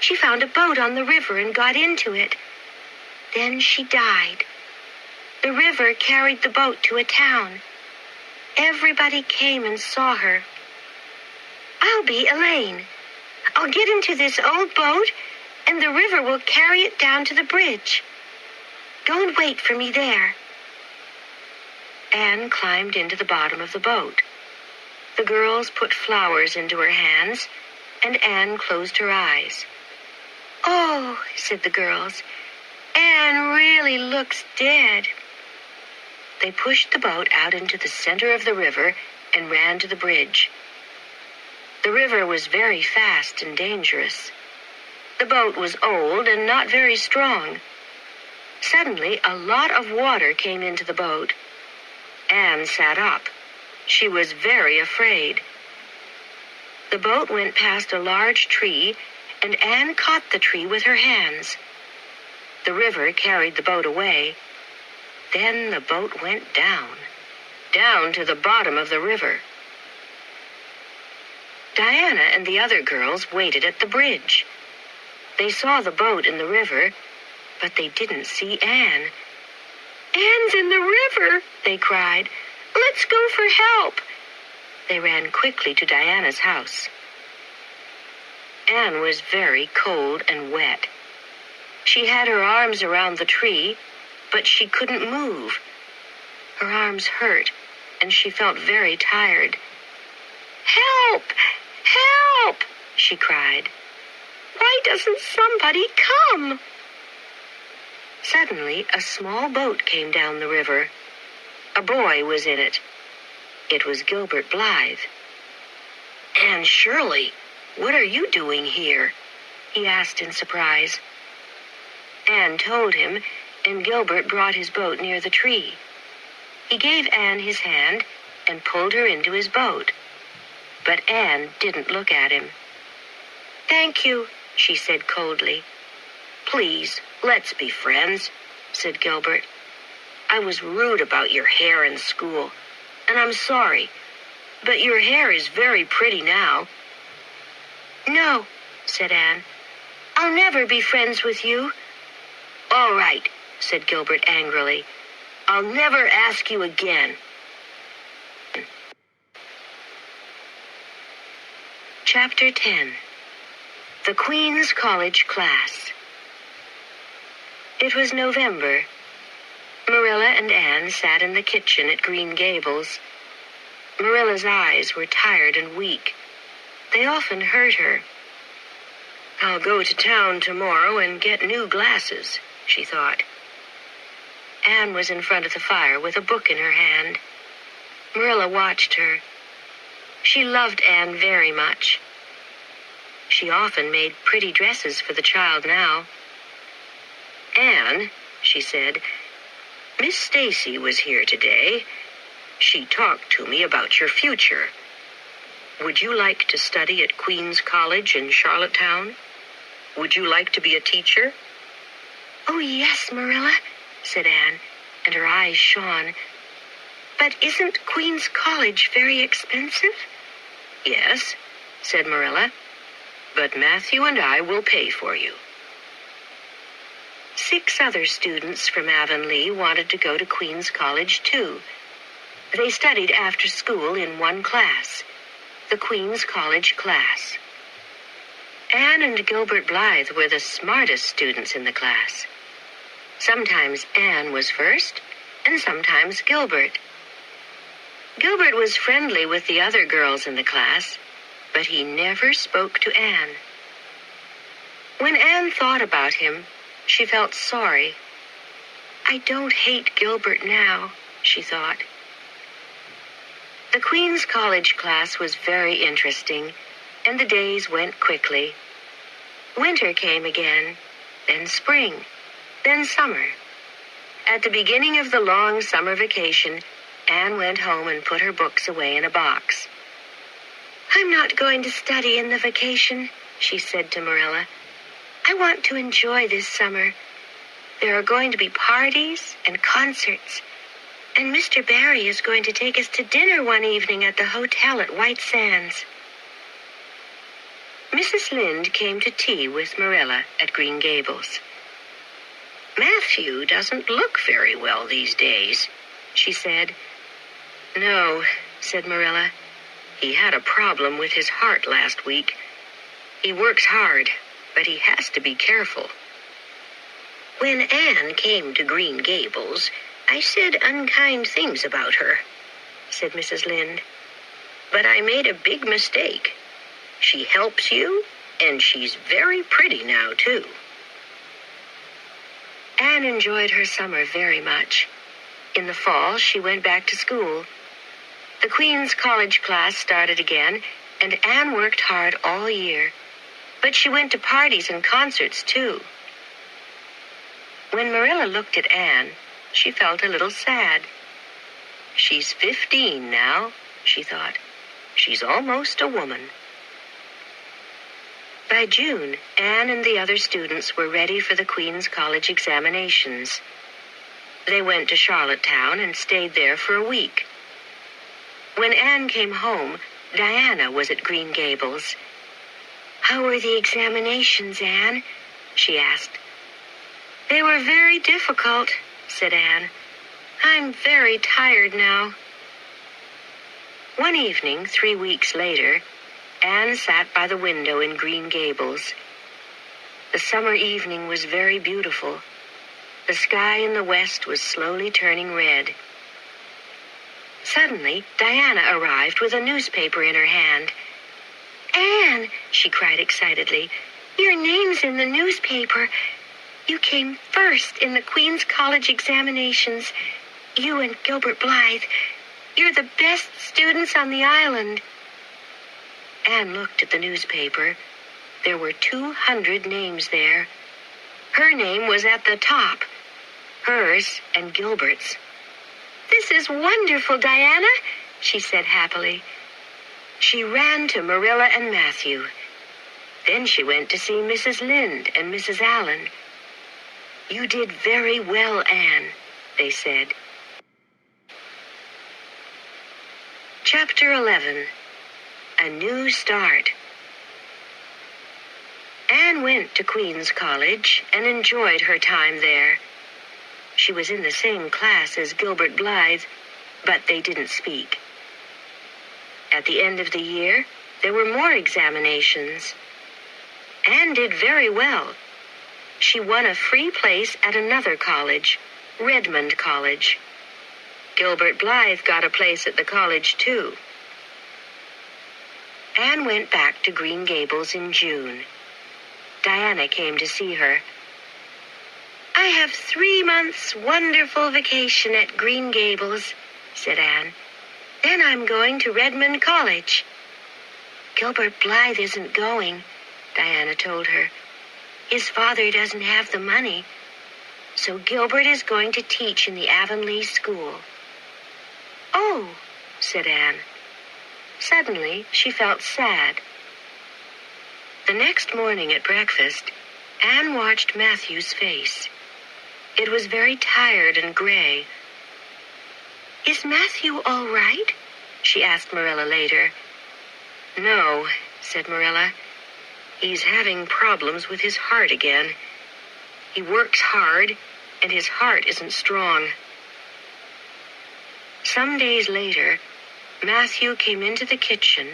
Speaker 1: She found a boat on the river and got into it. Then she died. The river carried the boat to a town. Everybody came and saw her. I'll be Elaine. I'll get into this old boat, and the river will carry it down to the bridge. Go and wait for me there." Anne climbed into the bottom of the boat. The girls put flowers into her hands, and Anne closed her eyes. "Oh," said the girls, "Anne really looks dead." They pushed the boat out into the center of the river and ran to the bridge. The river was very fast and dangerous. The boat was old and not very strong. Suddenly, a lot of water came into the boat. Anne sat up. She was very afraid. The boat went past a large tree, and Anne caught the tree with her hands. The river carried the boat away. Then the boat went down to the bottom of the river. Diana and the other girls waited at the bridge. They saw the boat in the river, but they didn't see Anne. "Anne's in the river," they cried. "Let's go for help." They ran quickly to Diana's house. Anne was very cold and wet. She had her arms around the tree, but she couldn't move. Her arms hurt, and she felt very tired. "Help! Help!" she cried. "Why doesn't somebody come?" Suddenly, a small boat came down the river. A boy was in it. It was Gilbert Blythe. "Anne Shirley, what are you doing here?" he asked in surprise. Anne told him, and Gilbert brought his boat near the tree. He gave Anne his hand and pulled her into his boat. But Anne didn't look at him. "Thank you," she said coldly. "Please, let's be friends," said Gilbert. "I was rude about your hair in school, and I'm sorry, but your hair is very pretty now." "No," said Anne. "I'll never be friends with you." "All right," said Gilbert angrily. "I'll never ask you again." Chapter 10. The Queen's College Class. It was November. Marilla and Anne sat in the kitchen at Green Gables. Marilla's eyes were tired and weak. They often hurt her. "I'll go to town tomorrow and get new glasses," she thought. Anne was in front of the fire with a book in her hand. Marilla watched her. She loved Anne very much. She often made pretty dresses for the child now. "Anne," she said, "Miss Stacy was here today. She talked to me about your future. Would you like to study at Queen's College in Charlottetown? Would you like to be a teacher?" "Oh, yes, Marilla," said Anne, and her eyes shone. "But isn't Queen's College very expensive?" "Yes," said Marilla, "but Matthew and I will pay for you." 6 other students from Avonlea wanted to go to Queen's College, too. They studied after school in one class, the Queen's College class. Anne and Gilbert Blythe were the smartest students in the class. Sometimes Anne was first, and sometimes Gilbert. Gilbert was friendly with the other girls in the class, but he never spoke to Anne. When Anne thought about him, she felt sorry. I don't hate Gilbert now, she thought. The Queen's College class was very interesting, and the days went quickly. Winter came again, then spring, then summer. At the beginning of the long summer vacation, Anne went home and put her books away in a box. I'm not going to study in the vacation, she said to Marilla. I want to enjoy this summer. There are going to be parties and concerts, and Mr. Barry is going to take us to dinner one evening at the hotel at White Sands. Mrs. Lynde came to tea with Marilla at Green Gables. Matthew doesn't look very well these days, she said. No, said Marilla. He had a problem with his heart last week. He works hard, but he has to be careful. When Anne came to Green Gables, I said unkind things about her, said Mrs. Lynde. But I made a big mistake. She helps you, and she's very pretty now, too. Anne enjoyed her summer very much. In the fall, she went back to school. The Queen's College class started again, and Anne worked hard all year. But she went to parties and concerts, too. When Marilla looked at Anne, she felt a little sad. She's 15 now, she thought. She's almost a woman. By June, Anne and the other students were ready for the Queen's College examinations. They went to Charlottetown and stayed there for a week. When Anne came home, Diana was at Green Gables. How were the examinations, Anne? She asked. They were very difficult, said Anne. I'm very tired now. One evening, 3 weeks later, Anne sat by the window in Green Gables. The summer evening was very beautiful. The sky in the west was slowly turning red. Suddenly, Diana arrived with a newspaper in her hand. Anne, she cried excitedly, your name's in the newspaper. You came first in the Queen's College examinations. You and Gilbert Blythe. You're the best students on the island. Anne looked at the newspaper. There were 200 names there. Her name was at the top. Hers and Gilbert's. This is wonderful, Diana, she said happily. She ran to Marilla and Matthew. Then she went to see Mrs. Lynde and Mrs. Allen. You did very well, Anne, they said. Chapter 11. A New Start. Anne went to Queen's College and enjoyed her time there. She was in the same class as Gilbert Blythe, but they didn't speak. At the end of the year, there were more examinations. Anne did very well. She won a free place at another college, Redmond College. Gilbert Blythe got a place at the college, too. Anne went back to Green Gables in June. Diana came to see her. I have 3 months' wonderful vacation at Green Gables, said Anne. Then I'm going to Redmond College. Gilbert Blythe isn't going, Diana told her. His father doesn't have the money, so Gilbert is going to teach in the Avonlea school. Oh, said Anne. Suddenly, she felt sad. The next morning at breakfast, Anne watched Matthew's face. It was very tired and gray. Is Matthew all right? She asked Marilla later. No, said Marilla. He's having problems with his heart again. He works hard, and his heart isn't strong. Some days later, Matthew came into the kitchen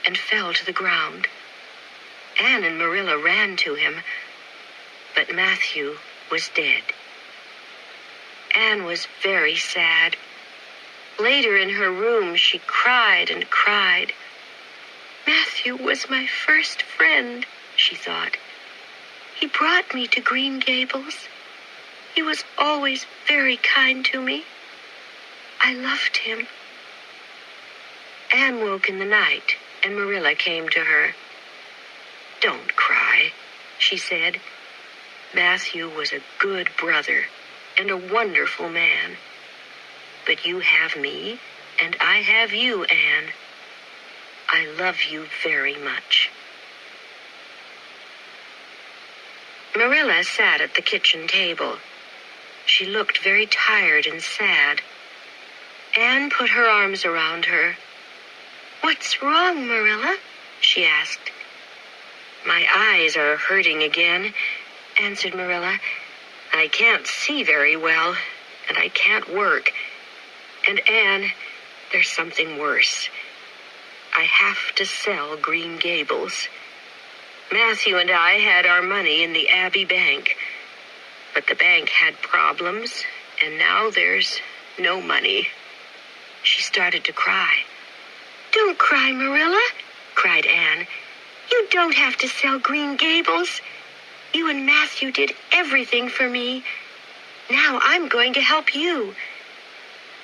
Speaker 1: and fell to the ground. Anne and Marilla ran to him, but Matthew was dead. Anne was very sad. Later in her room, she cried and cried. Matthew was my first friend, she thought. He brought me to Green Gables. He was always very kind to me. I loved him. Anne woke in the night, and Marilla came to her. "Don't cry," she said. "Matthew was a good brother and a wonderful man. But you have me, and I have you, Anne. I love you very much." Marilla sat at the kitchen table. She looked very tired and sad. Anne put her arms around her. "What's wrong, Marilla?" she asked. "My eyes are hurting again," answered Marilla. "I can't see very well, and I can't work. And Anne, there's something worse. I have to sell Green Gables. Matthew and I had our money in the Abbey Bank, but the bank had problems, and now there's no money." She started to cry. "Don't cry, Marilla," cried Anne. "You don't have to sell Green Gables. You and Matthew did everything for me. Now I'm going to help you.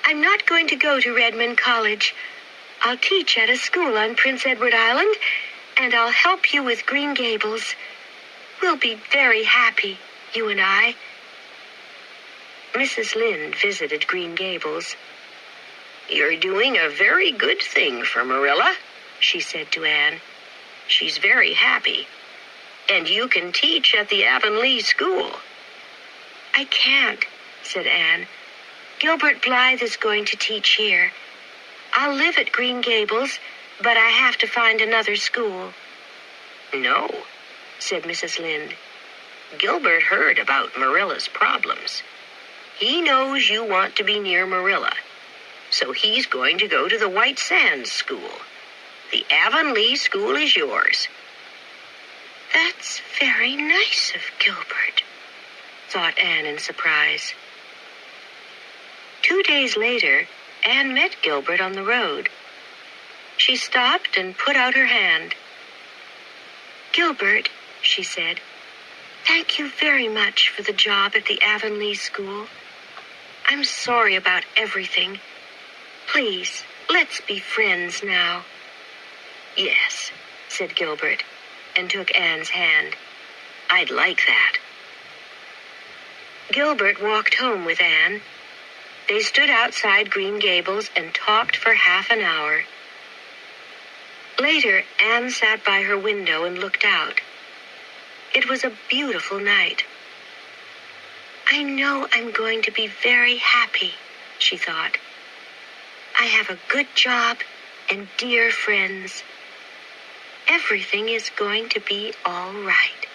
Speaker 1: I'm not going to go to Redmond College. I'll teach at a school on Prince Edward Island, and I'll help you with Green Gables. We'll be very happy, you and I." Mrs. Lynde visited Green Gables. "You're doing a very good thing for Marilla," she said to Anne. "She's very happy. And you can teach at the Avonlea School." "I can't," said Anne. "Gilbert Blythe is going to teach here. I'll live at Green Gables, but I have to find another school." "No," said Mrs. Lynde. "Gilbert heard about Marilla's problems. He knows you want to be near Marilla, so he's going to go to the White Sands School. The Avonlea School is yours." "That's very nice of Gilbert," thought Anne in surprise. 2 days later, Anne met Gilbert on the road. She stopped and put out her hand. "Gilbert," she said, "thank you very much for the job at the Avonlea School. I'm sorry about everything. Please, let's be friends now." "Yes," said Gilbert, and took Anne's hand. "I'd like that." Gilbert walked home with Anne. They stood outside Green Gables and talked for half an hour. Later, Anne sat by her window and looked out. It was a beautiful night. "I know I'm going to be very happy," she thought. "I have a good job and dear friends. Everything is going to be all right."